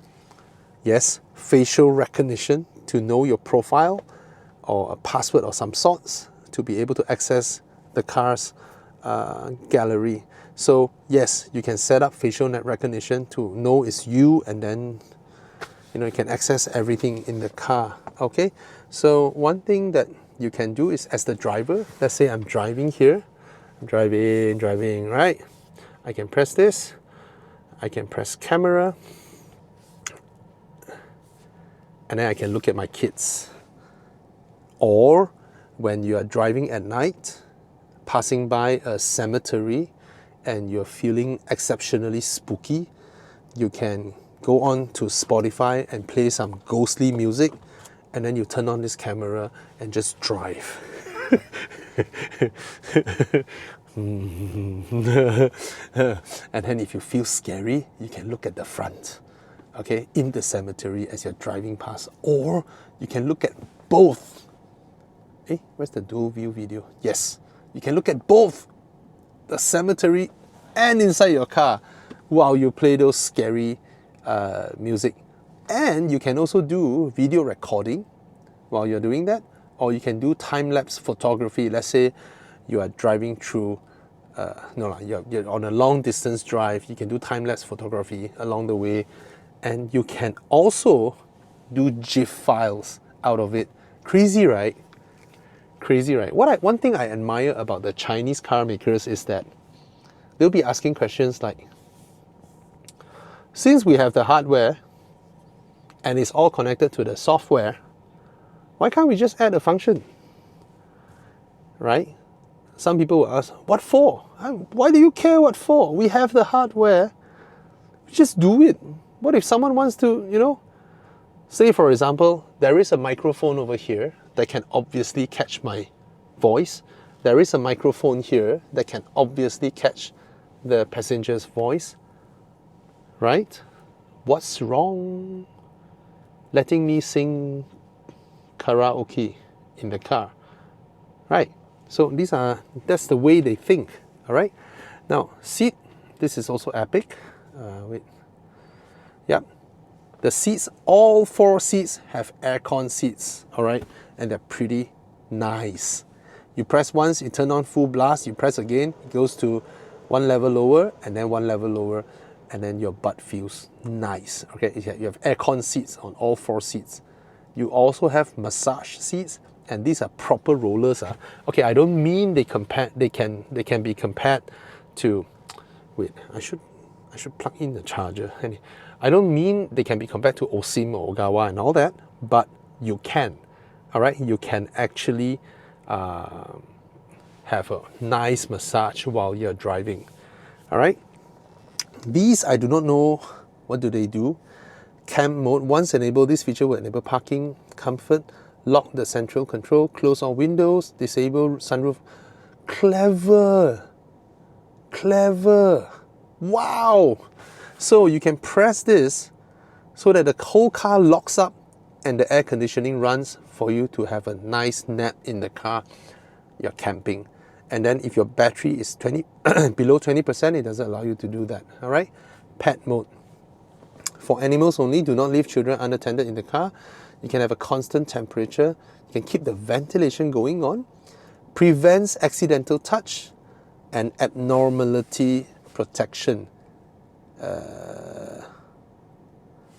yes, facial recognition to know your profile, or a password of some sorts to be able to access the car's gallery. So yes, you can set up facial recognition to know it's you, and then you know, you can access everything in the car. Okay, so one thing that you can do is, as the driver, let's say I'm driving here, driving, right? I can press this, I can press camera, and then I can look at my kids. Or when you are driving at night, passing by a cemetery, and you're feeling exceptionally spooky, you can go on to Spotify and play some ghostly music, and then you turn on this camera and just drive. And then if you feel scary, you can look at the front, okay, in the cemetery as you're driving past. Or you can look at both. Hey, where's the dual view video? Yes, you can look at both the cemetery and inside your car while you play those scary music. And you can also do video recording while you're doing that, or you can do time-lapse photography. Let's say you are driving through, you're on a long distance drive, you can do time-lapse photography along the way, and you can also do GIF files out of it. Crazy, right? Crazy, right? One thing I admire about the Chinese car makers is that they'll be asking questions like, since we have the hardware and it's all connected to the software, why can't we just add a function? Right? Some people will ask, what for? Why do you care what for? We have the hardware. Just do it. What if someone wants to, you know, say for example, there is a microphone over here that can obviously catch my voice. There is a microphone here that can obviously catch the passenger's voice. Right? What's wrong? letting me sing karaoke in the car, right? So that's the way they think, all right? Now, seat, this is also epic. Wait, yep. The seats, all 4 seats have aircon seats, all right? And they're pretty nice. You press once, you turn on full blast, you press again, it goes to 1 level lower and then 1 level lower, and then your butt feels nice, okay? You have aircon seats on all 4 seats. You also have massage seats, and these are proper rollers. Okay, I don't mean they can be compared to, wait, I should plug in the charger. I don't mean they can be compared to Osim or Ogawa and all that, but you can, all right? You can actually have a nice massage while you're driving, all right? These, I do not know what do they do. Camp mode, once enabled, this feature will enable parking, comfort, lock the central control, close all windows, disable sunroof. Clever, clever, wow! So you can press this so that the whole car locks up and the air conditioning runs for you to have a nice nap in the car. You're camping. And then if your battery is below 20%, it doesn't allow you to do that, all right? Pet mode. For animals only, do not leave children unattended in the car. You can have a constant temperature. You can keep the ventilation going on. Prevents accidental touch and abnormality protection.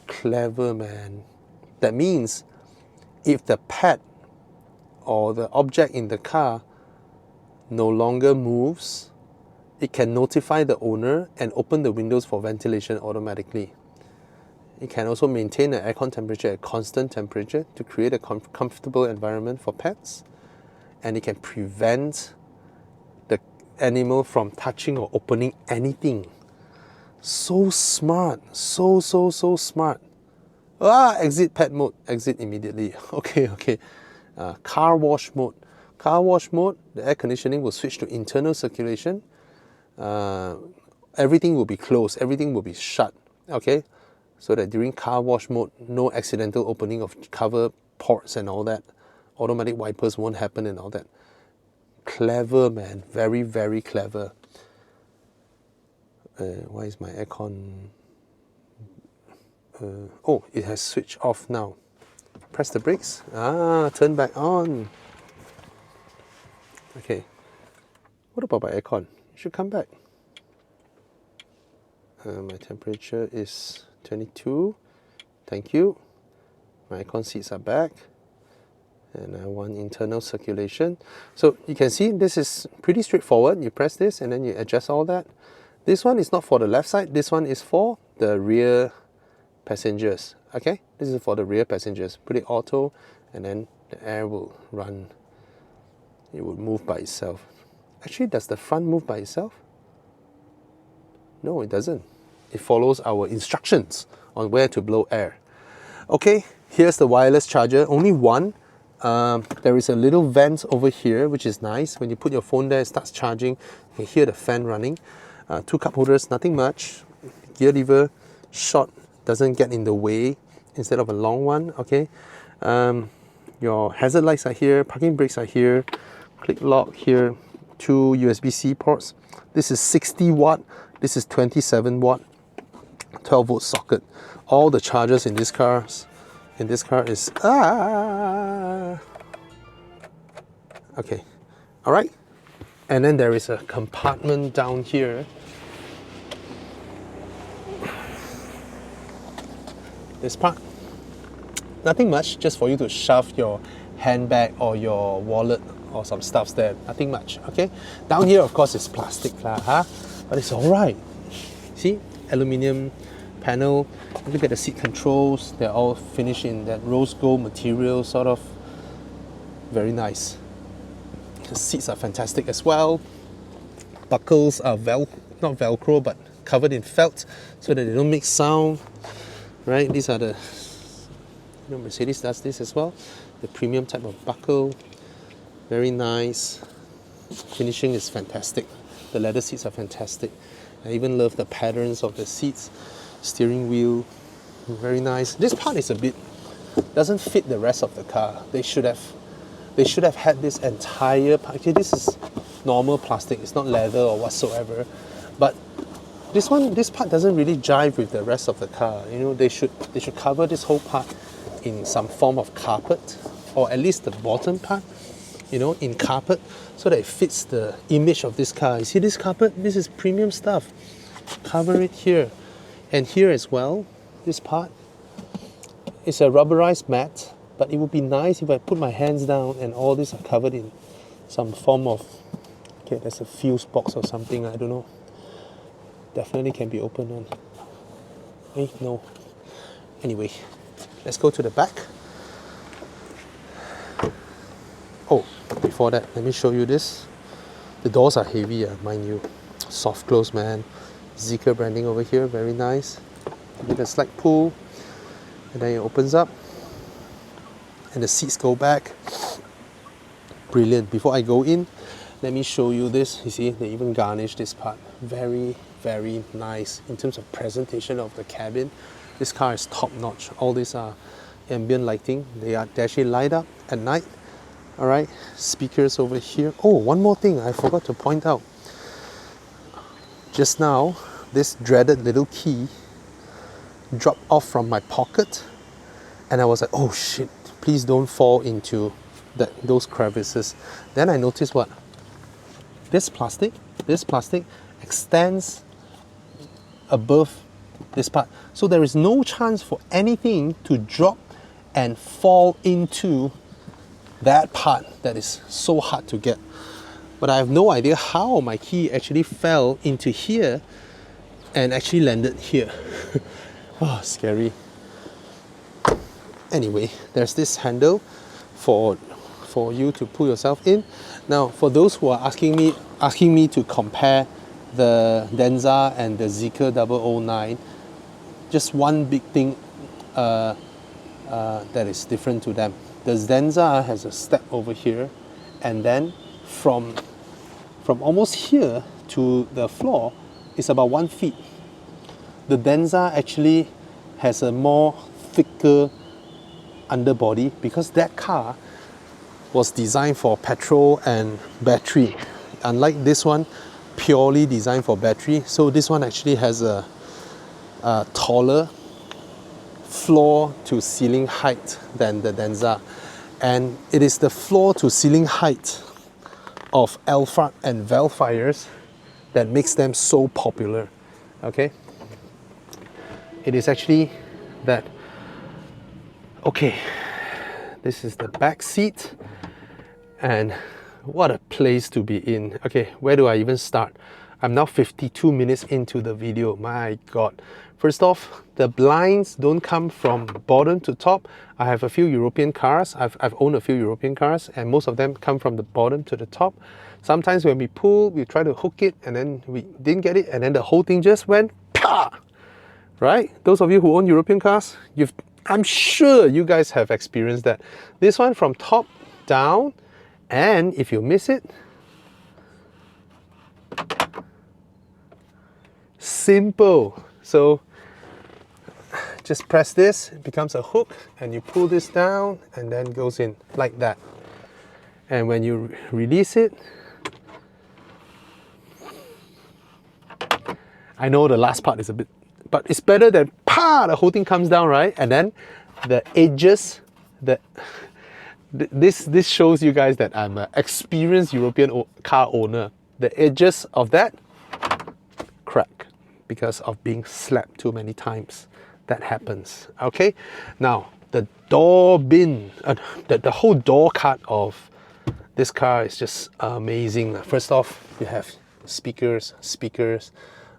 Clever, man. That means if the pet or the object in the car no longer moves, it can notify the owner and open the windows for ventilation automatically. It can also maintain an aircon temperature at constant temperature to create a comfortable environment for pets. And it can prevent the animal from touching or opening anything. So smart, so smart. Exit pet mode, exit immediately. Okay. Car wash mode. Car wash mode, the air conditioning will switch to internal circulation. Everything will be closed, everything will be shut, okay? So that during car wash mode, no accidental opening of cover ports and all that. Automatic wipers won't happen and all that. Clever, man, very, very clever. Why is my aircon? Oh, it has switched off now. Press the brakes. Turn back on. Okay. What about my aircon? It should come back. My temperature is 22. Thank you. My aircon seats are back. And I want internal circulation. So you can see this is pretty straightforward. You press this and then you adjust all that. This one is not for the left side. This one is for the rear passengers. Okay, this is for the rear passengers. Put it auto and then the air will run. It will move by itself. Actually, does the front move by itself? No, it doesn't. It follows our instructions on where to blow air. Okay, here's the wireless charger. Only one. There is a little vent over here, which is nice. When you put your phone there, it starts charging. You can hear the fan running. 2 cup holders, nothing much. Gear lever, short, doesn't get in the way instead of a long one. Okay. Your hazard lights are here. Parking brakes are here. Click lock here. 2 USB-C ports. This is 60 watt. This is 27 watt. 12 volt socket. All the chargers in this car is okay. All right. And then there is a compartment down here. This part, nothing much, just for you to shove your handbag or your wallet or some stuffs there. Nothing much. Okay. Down here, of course, it's plastic, but it's all right. See, aluminium panel. Look at the seat controls. They're all finished in that rose gold material, sort of. Very nice. The seats are fantastic as well. Buckles are not Velcro, but covered in felt so that they don't make sound. Right? These are the, Mercedes does this as well. The premium type of buckle. Very nice. Finishing is fantastic. The leather seats are fantastic. I even love the patterns of the seats. Steering wheel, very nice. This part is a bit doesn't fit the rest of the car. They should have had this entire part. Okay, this is normal plastic, it's not leather or whatsoever, but this part doesn't really jive with the rest of the car. You know, they should cover this whole part in some form of carpet, or at least the bottom part, you know, in carpet, so that it fits the image of this car. You see this carpet? This is premium stuff. Cover it here and here as well. This part is a rubberized mat, but it would be nice if I put my hands down and all these are covered in some form of, okay, there's a fuse box or something, I don't know. Definitely can be opened on. Hey, no. Anyway, let's go to the back. Oh, before that, let me show you this. The doors are heavy, mind you. Soft close, man. ZEEKR branding over here, very nice. With a slight pull, and then it opens up, and the seats go back. Brilliant. Before I go in, let me show you this. You see, they even garnished this part. Very, very nice in terms of presentation of the cabin. This car is top notch. All these are ambient lighting. They actually light up at night. All right, speakers over here. Oh, one more thing I forgot to point out. Just now, this dreaded little key dropped off from my pocket, and I was like, oh shit, please don't fall into those crevices. Then I noticed what? This plastic extends above this part. So there is no chance for anything to drop and fall into that part that is so hard to get. But I have no idea how my key actually fell into here and actually landed here. Oh, scary. Anyway, there's this handle for you to pull yourself in. Now, for those who are asking me to compare the Denza and the ZEEKR 009, just one big thing that is different to them. The Denza has a step over here, and then from almost here to the floor is about 1 feet. The Denza actually has a more thicker underbody because that car was designed for petrol and battery, unlike this one, purely designed for battery. So this one actually has a taller floor to ceiling height than the Denza, and it is the floor to ceiling height of Alphard and Vellfires that makes them so popular. Okay, it is actually that. Okay, this is the back seat, and what a place to be in. Okay, where do I even start? I'm now 52 minutes into the video. My God. First off, the blinds don't come from bottom to top. I have a few European cars. I've owned a few European cars, and most of them come from the bottom to the top. Sometimes when we pull, we try to hook it, and then we didn't get it, and then the whole thing just went pa! Right? Those of you who own European cars, I'm sure you guys have experienced that. This one from top down, and if you miss it, simple. So just press this, it becomes a hook, and you pull this down and then goes in like that. And when you release it, I know the last part is a bit, but it's better than the whole thing comes down, right? And then the edges, this shows you guys that I'm an experienced European car owner. The edges of that crack because of being slapped too many times. That happens. Okay, now the door bin, the whole door cut of this car is just amazing. First off, you have speakers.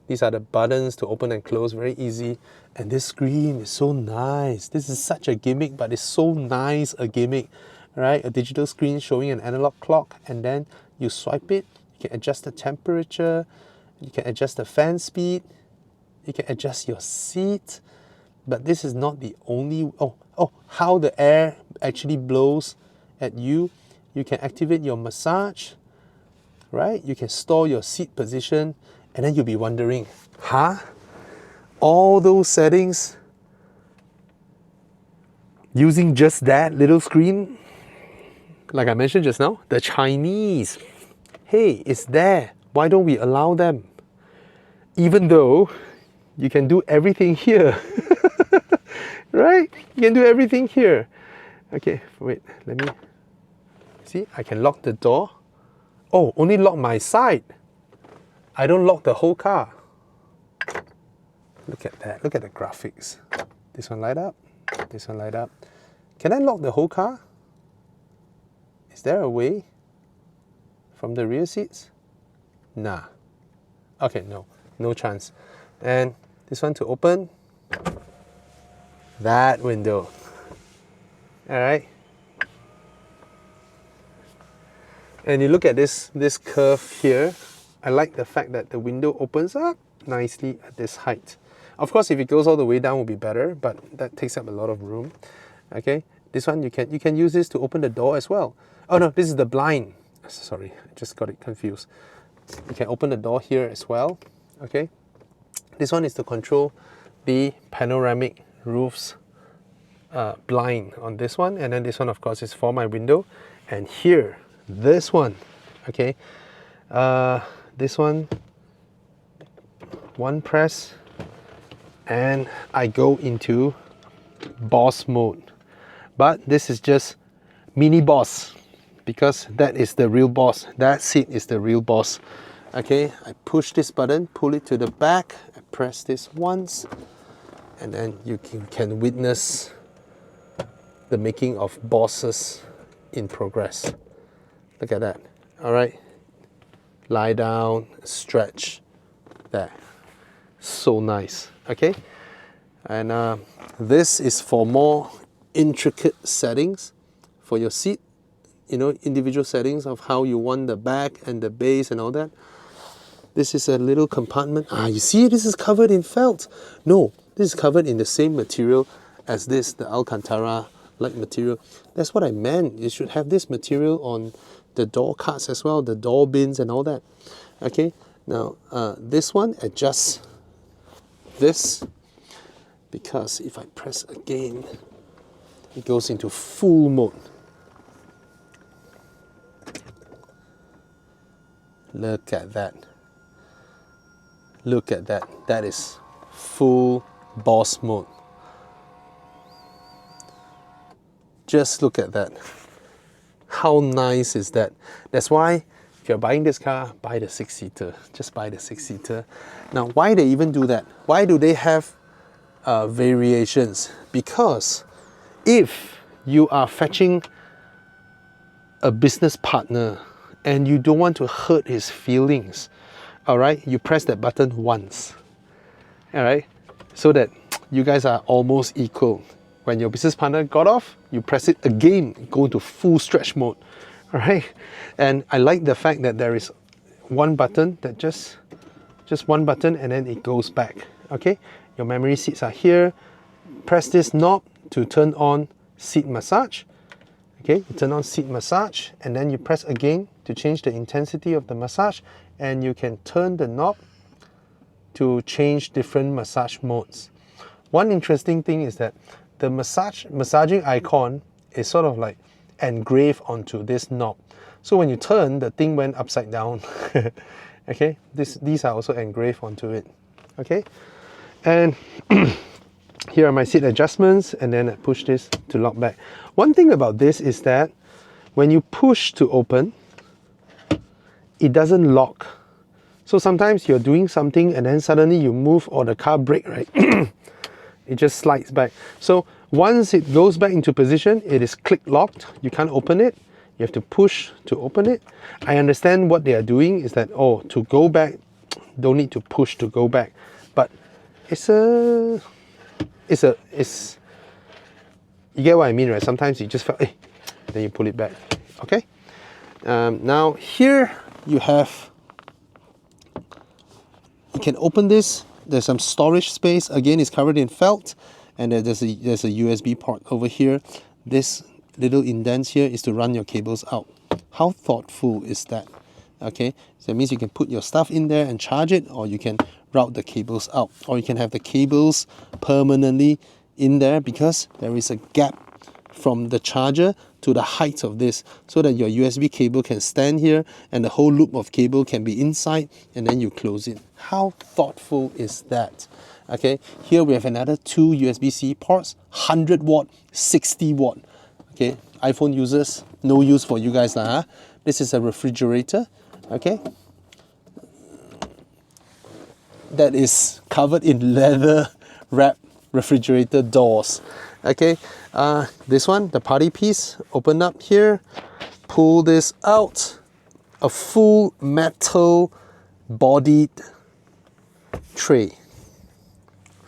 These are the buttons to open and close, very easy. And this screen is so nice. This is such a gimmick, but it's so nice a gimmick, right? A digital screen showing an analog clock, and then you swipe it, you can adjust the temperature, you can adjust the fan speed, you can adjust your seat. But this is not the only, how the air actually blows at you. You can activate your massage, right? You can store your seat position, and then you'll be wondering, all those settings using just that little screen, like I mentioned just now, the Chinese, hey, it's there. Why don't we allow them? Even though you can do everything here, right? You can do everything here. Okay, wait, let me see. I can lock the door. Oh, only lock my side. I don't lock the whole car. Look at that. Look at the graphics. This one light up. This one light up. Can I lock the whole car? Is there a way from the rear seats? Nah. Okay, no chance. And this one to open. That window. All right. And you look at this curve here. I like the fact that the window opens up nicely at this height. Of course, if it goes all the way down, would be better, but that takes up a lot of room. Okay, this one you can use this to open the door as well. Oh no, this is the blind. Sorry, I just got it confused. You can open the door here as well. Okay, this one is to control the panoramic roofs blind on this one, and then this one of course is for my window. And here, this one, okay, this one press, and I go into boss mode. But this is just mini boss, because that is the real boss. That seat is the real boss. Okay, I push this button, pull it to the back, I press this once, and then you can witness the making of bosses in progress. Look at that. All right, lie down, stretch, there. So nice. Okay, and this is for more intricate settings for your seat, you know, individual settings of how you want the back and the base and all that. This is a little compartment. You see, this is covered in felt. No, this is covered in the same material as this, the Alcantara like material. That's what I meant. You should have this material on the door cards as well, the door bins and all that. Okay, now this one adjusts this, because if I press again, it goes into full mode. Look at that. Look at that. That is full boss mode. Just look at that. How nice is that? That's why if you're buying this car, buy the 6-seater. Just buy the 6-seater. Now, why they even do that? Why do they have variations? Because if you are fetching a business partner and you don't want to hurt his feelings, all right, you press that button once, all right, so that you guys are almost equal. When your business partner got off, you press it again, go into full stretch mode, all right. And I like the fact that there is one button that just one button, and then it goes back. Okay, your memory seats are here. Press this knob to turn on seat massage. Okay, you turn on seat massage, and then you press again to change the intensity of the massage, and you can turn the knob to change different massage modes. One interesting thing is that the massaging icon is sort of like engraved onto this knob. So when you turn, the thing went upside down. Okay, these are also engraved onto it. Okay, and here are my seat adjustments, and then I push this to lock back. One thing about this is that when you push to open, it doesn't lock. So sometimes you're doing something and then suddenly you move or the car brake, right? It just slides back. So once it goes back into position, it is click locked. You can't open it. You have to push to open it. I understand what they are doing is that, oh, to go back, don't need to push to go back. But you get what I mean, right? Sometimes you just feel, then you pull it back. Okay. Now here you can open this. There's some storage space. Again, it's covered in felt, and there's a USB port over here. This little indent here is to run your cables out. How thoughtful is that? Okay, so that means you can put your stuff in there and charge it, or you can route the cables out, or you can have the cables permanently in there because there is a gap from the charger to the height of this, so that your USB cable can stand here and the whole loop of cable can be inside, and then you close it. How thoughtful is that? Okay, here we have another 2 USB-C ports, 100 watt, 60 watt. Okay, iPhone users, no use for you guys lah. Huh? This is a refrigerator. Okay, that is covered in leather wrap refrigerator doors. Okay, this one, the party piece, open up here, pull this out, a full metal bodied tray,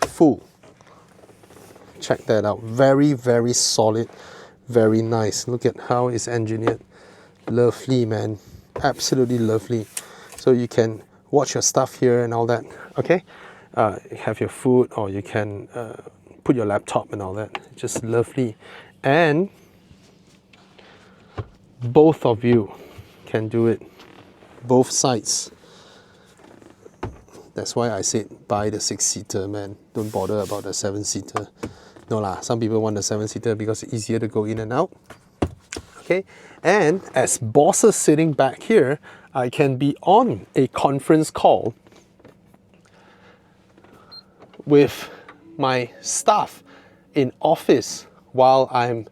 full. Check that out, very, very solid, very nice. Look at how it's engineered. Lovely, man, absolutely lovely. So you can watch your stuff here and all that. Okay, have your food, or you can put your laptop and all that. Just lovely. And both of you can do it, both sides. That's why I said buy the 6-seater, man. Don't bother about the 7-seater. No lah, some people want the 7-seater because it's easier to go in and out. Okay, and as bosses sitting back here, I can be on a conference call with my staff in office while I'm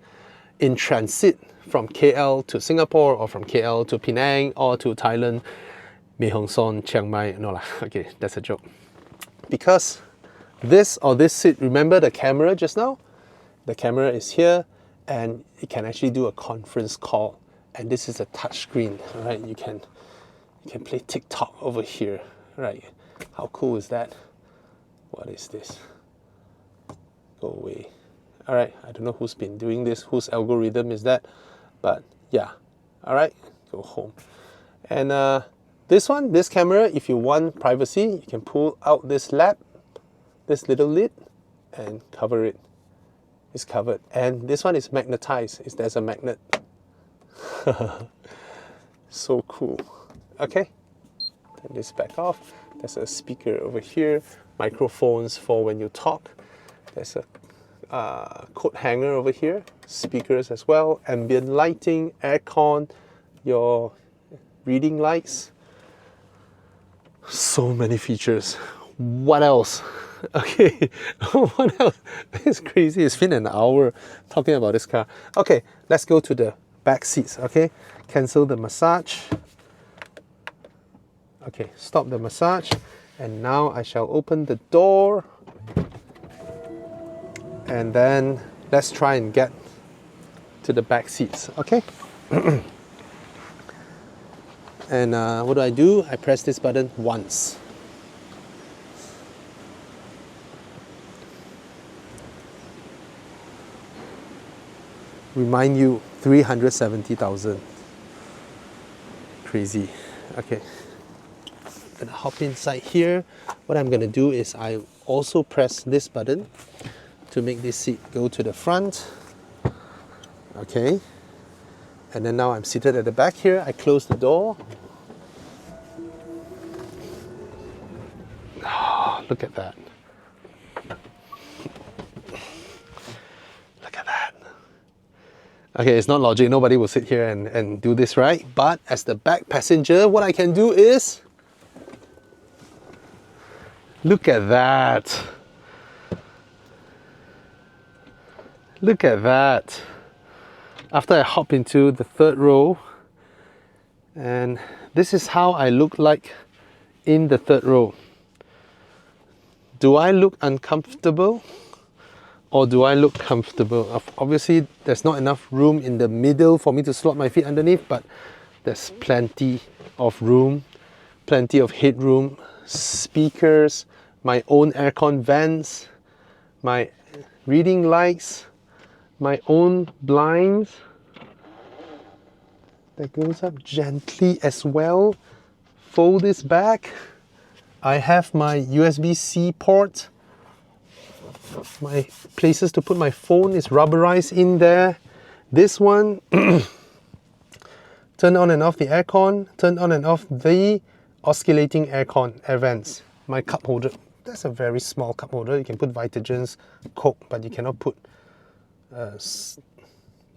in transit from KL to Singapore, or from KL to Penang, or to Thailand, Mae Hong Son, Chiang Mai. No lah, okay, that's a joke. Because this seat, remember the camera just now? The camera is here, and it can actually do a conference call. And this is a touch screen, right? You can play TikTok over here, right? How cool is that? What is this? Go away. All right, I don't know who's been doing this, whose algorithm is that, but yeah. All right, go home. And this one, this camera, if you want privacy, you can pull out this lap, this little lid, and cover it. It's covered. And this one is magnetized. There's a magnet. So cool. Okay, turn this back off. There's a speaker over here, microphones for when you talk. There's a coat hanger over here, speakers as well, ambient lighting, aircon, your reading lights. So many features. What else? Okay, what else? It's crazy. It's been an hour talking about this car. Okay, let's go to the back seats. Okay, cancel the massage. Okay, stop the massage. And now I shall open the door. And then let's try and get to the back seats. Okay. And what do? I press this button once. Remind you, 370,000. Crazy. Okay. I'm gonna hop inside here. What I'm gonna do is I also press this button to make this seat go to the front. Okay. And then now I'm seated at the back here. I close the door. Oh, look at that. Look at that. Okay, it's not logic. Nobody will sit here and do this, right? But as the back passenger, what I can do is, look at that. Look at that. After I hop into the third row, and this is how I look like in the third row. Do I look uncomfortable, or do I look comfortable? Obviously, there's not enough room in the middle for me to slot my feet underneath, but there's plenty of room, plenty of headroom, speakers, my own aircon vents, my reading lights, my own blinds that goes up gently as well. Fold this back. I have my USB-C port. My places to put my phone is rubberized in there. This one, turn on and off the aircon, turn on and off the oscillating aircon, air vents. My cup holder, that's a very small cup holder. You can put Vitagens, Coke, but you cannot put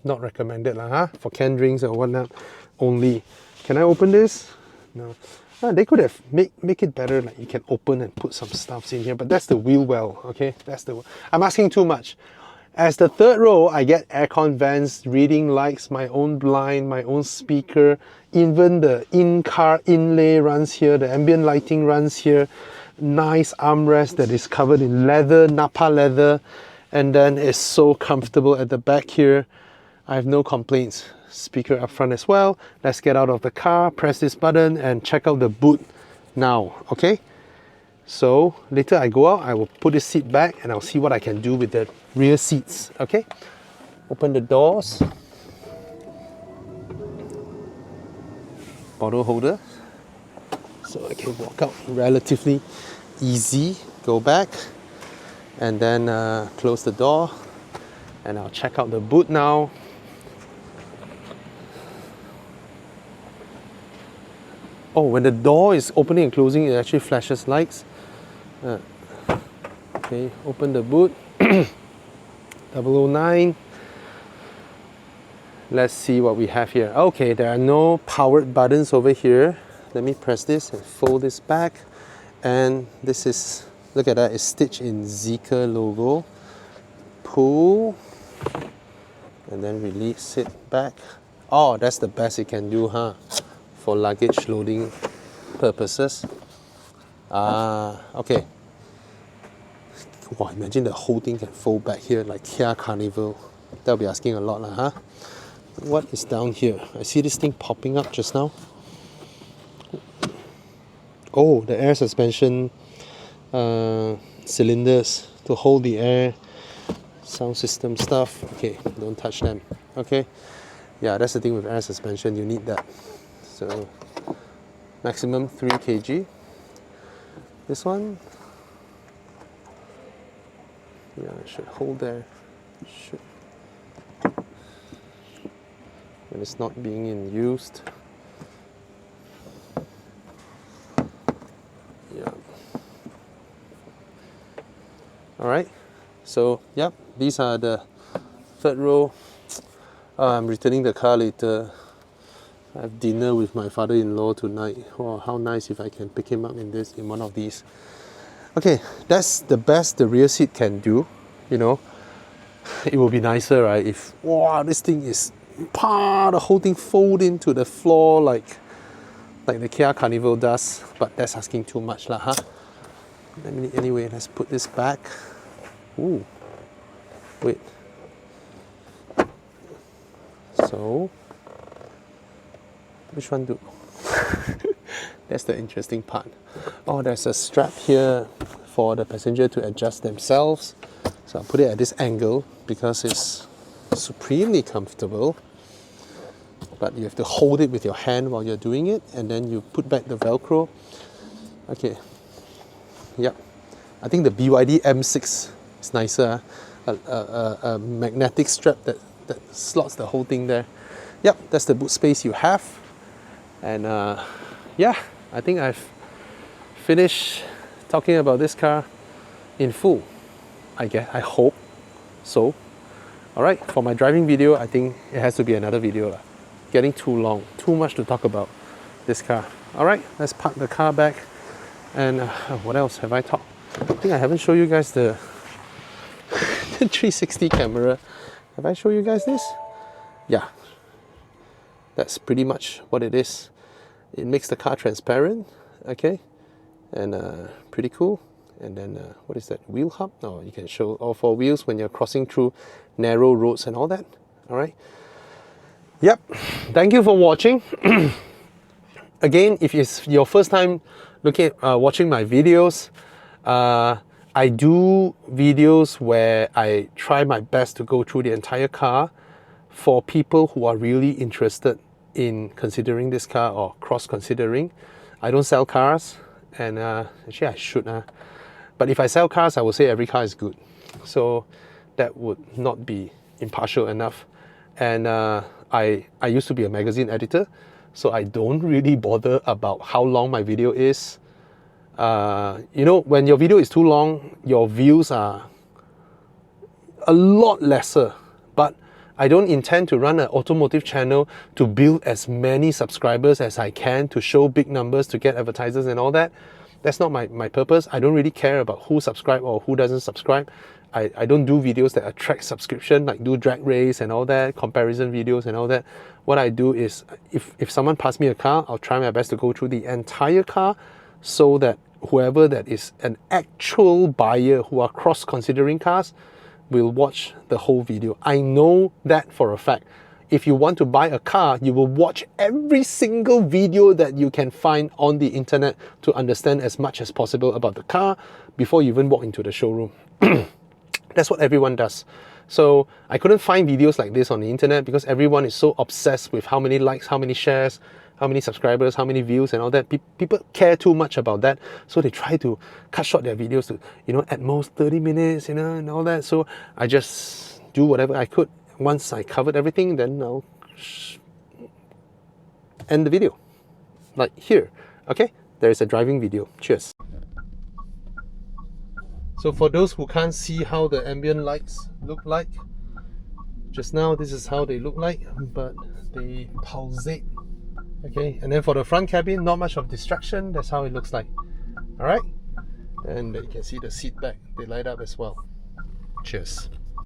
not recommended for canned drinks or whatnot only. Can I open this? No. They could have make it better, like you can open and put some stuffs in here, but that's the wheel well, okay? I'm asking too much. As the third row, I get aircon vents, reading lights, my own blind, my own speaker, even the in-car inlay runs here, the ambient lighting runs here, nice armrest that is covered in leather, Napa leather, and then it's so comfortable at the back here. I have no complaints. Speaker up front as well. Let's get out of the car, press this button and check out the boot now, okay? So later I go out, I will put this seat back and I'll see what I can do with the rear seats, okay? Open the doors. Bottle holder. So I can walk out relatively easy. Go back and then close the door and I'll check out the boot now. Oh, when the door is opening and closing, it actually flashes lights. Okay, open the boot. 009. Let's see what we have here. Okay, there are no powered buttons over here. Let me press this and fold this back. And this is, look at that, it's stitched in ZEEKR logo. Pull. And then release it back. Oh, that's the best it can do, huh? For luggage loading purposes. Okay. Wow, imagine the whole thing can fold back here like Kia Carnival. That'll be asking a lot, huh? What is down here? I see this thing popping up just now. Oh, the air suspension cylinders to hold the air. Sound system stuff. Okay, don't touch them. Okay. Yeah, that's the thing with air suspension. You need that. So maximum 3 kg. This one, yeah, it should hold there. Should. When it's not being in used. Yeah. All right. So yep, these are the third row. I'm returning the car later. I have dinner with my father-in-law tonight. Oh, how nice if I can pick him up in one of these. Okay, that's the best the rear seat can do, you know. It will be nicer, right, if wow, this thing is the whole thing fold into the floor like the Kia Carnival does, but that's asking too much lah, huh? Anyway, let's put this back. Ooh. Wait. So which one do? That's the interesting part. Oh, there's a strap here for the passenger to adjust themselves. So I'll put it at this angle because it's supremely comfortable. But you have to hold it with your hand while you're doing it, and then you put back the Velcro. Okay. Yep. I think the BYD M6 is nicer. A magnetic strap that slots the whole thing there. Yep, that's the boot space you have. And yeah, I think I've finished talking about this car in full. I hope so. Alright, for my driving video, I think it has to be another video. Getting too long, too much to talk about this car. Alright, let's park the car back. And what else have I talked? I think I haven't shown you guys the 360 camera. Have I shown you guys this? Yeah. That's pretty much what it is. It makes the car transparent, okay, and pretty cool. And then what is that? Wheel hub? No, you can show all 4 wheels when you're crossing through narrow roads and all that. All right. Yep. Thank you for watching. Again, if it's your first time looking at watching my videos, I do videos where I try my best to go through the entire car for people who are really interested in considering this car or cross-considering. I don't sell cars, and actually I should. But if I sell cars, I would say every car is good. So that would not be impartial enough. And I used to be a magazine editor, so I don't really bother about how long my video is. You know, when your video is too long, your views are a lot lesser. But I don't intend to run an automotive channel to build as many subscribers as I can, to show big numbers, to get advertisers and all that. That's not my purpose. I don't really care about who subscribe or who doesn't subscribe. I don't do videos that attract subscription, like do drag race and all that, comparison videos and all that. What I do is, if someone passes me a car, I'll try my best to go through the entire car so that whoever that is an actual buyer who are cross-considering cars will watch the whole video. I know that for a fact. If you want to buy a car, you will watch every single video that you can find on the internet to understand as much as possible about the car before you even walk into the showroom. That's what everyone does. So I couldn't find videos like this on the internet because everyone is so obsessed with how many likes, how many shares, how many subscribers, how many views and all that. People care too much about that, so they try to cut short their videos to, at most 30 minutes, and all that. So I just do whatever I could. Once I covered everything, then I'll end the video. Like here, okay? There is a driving video. Cheers. So for those who can't see how the ambient lights look like, just now this is how they look like, but they pulsate. Okay, and then for the front cabin, not much of distraction. That's how it looks like. All right, and you can see the seat back, they light up as well. Cheers.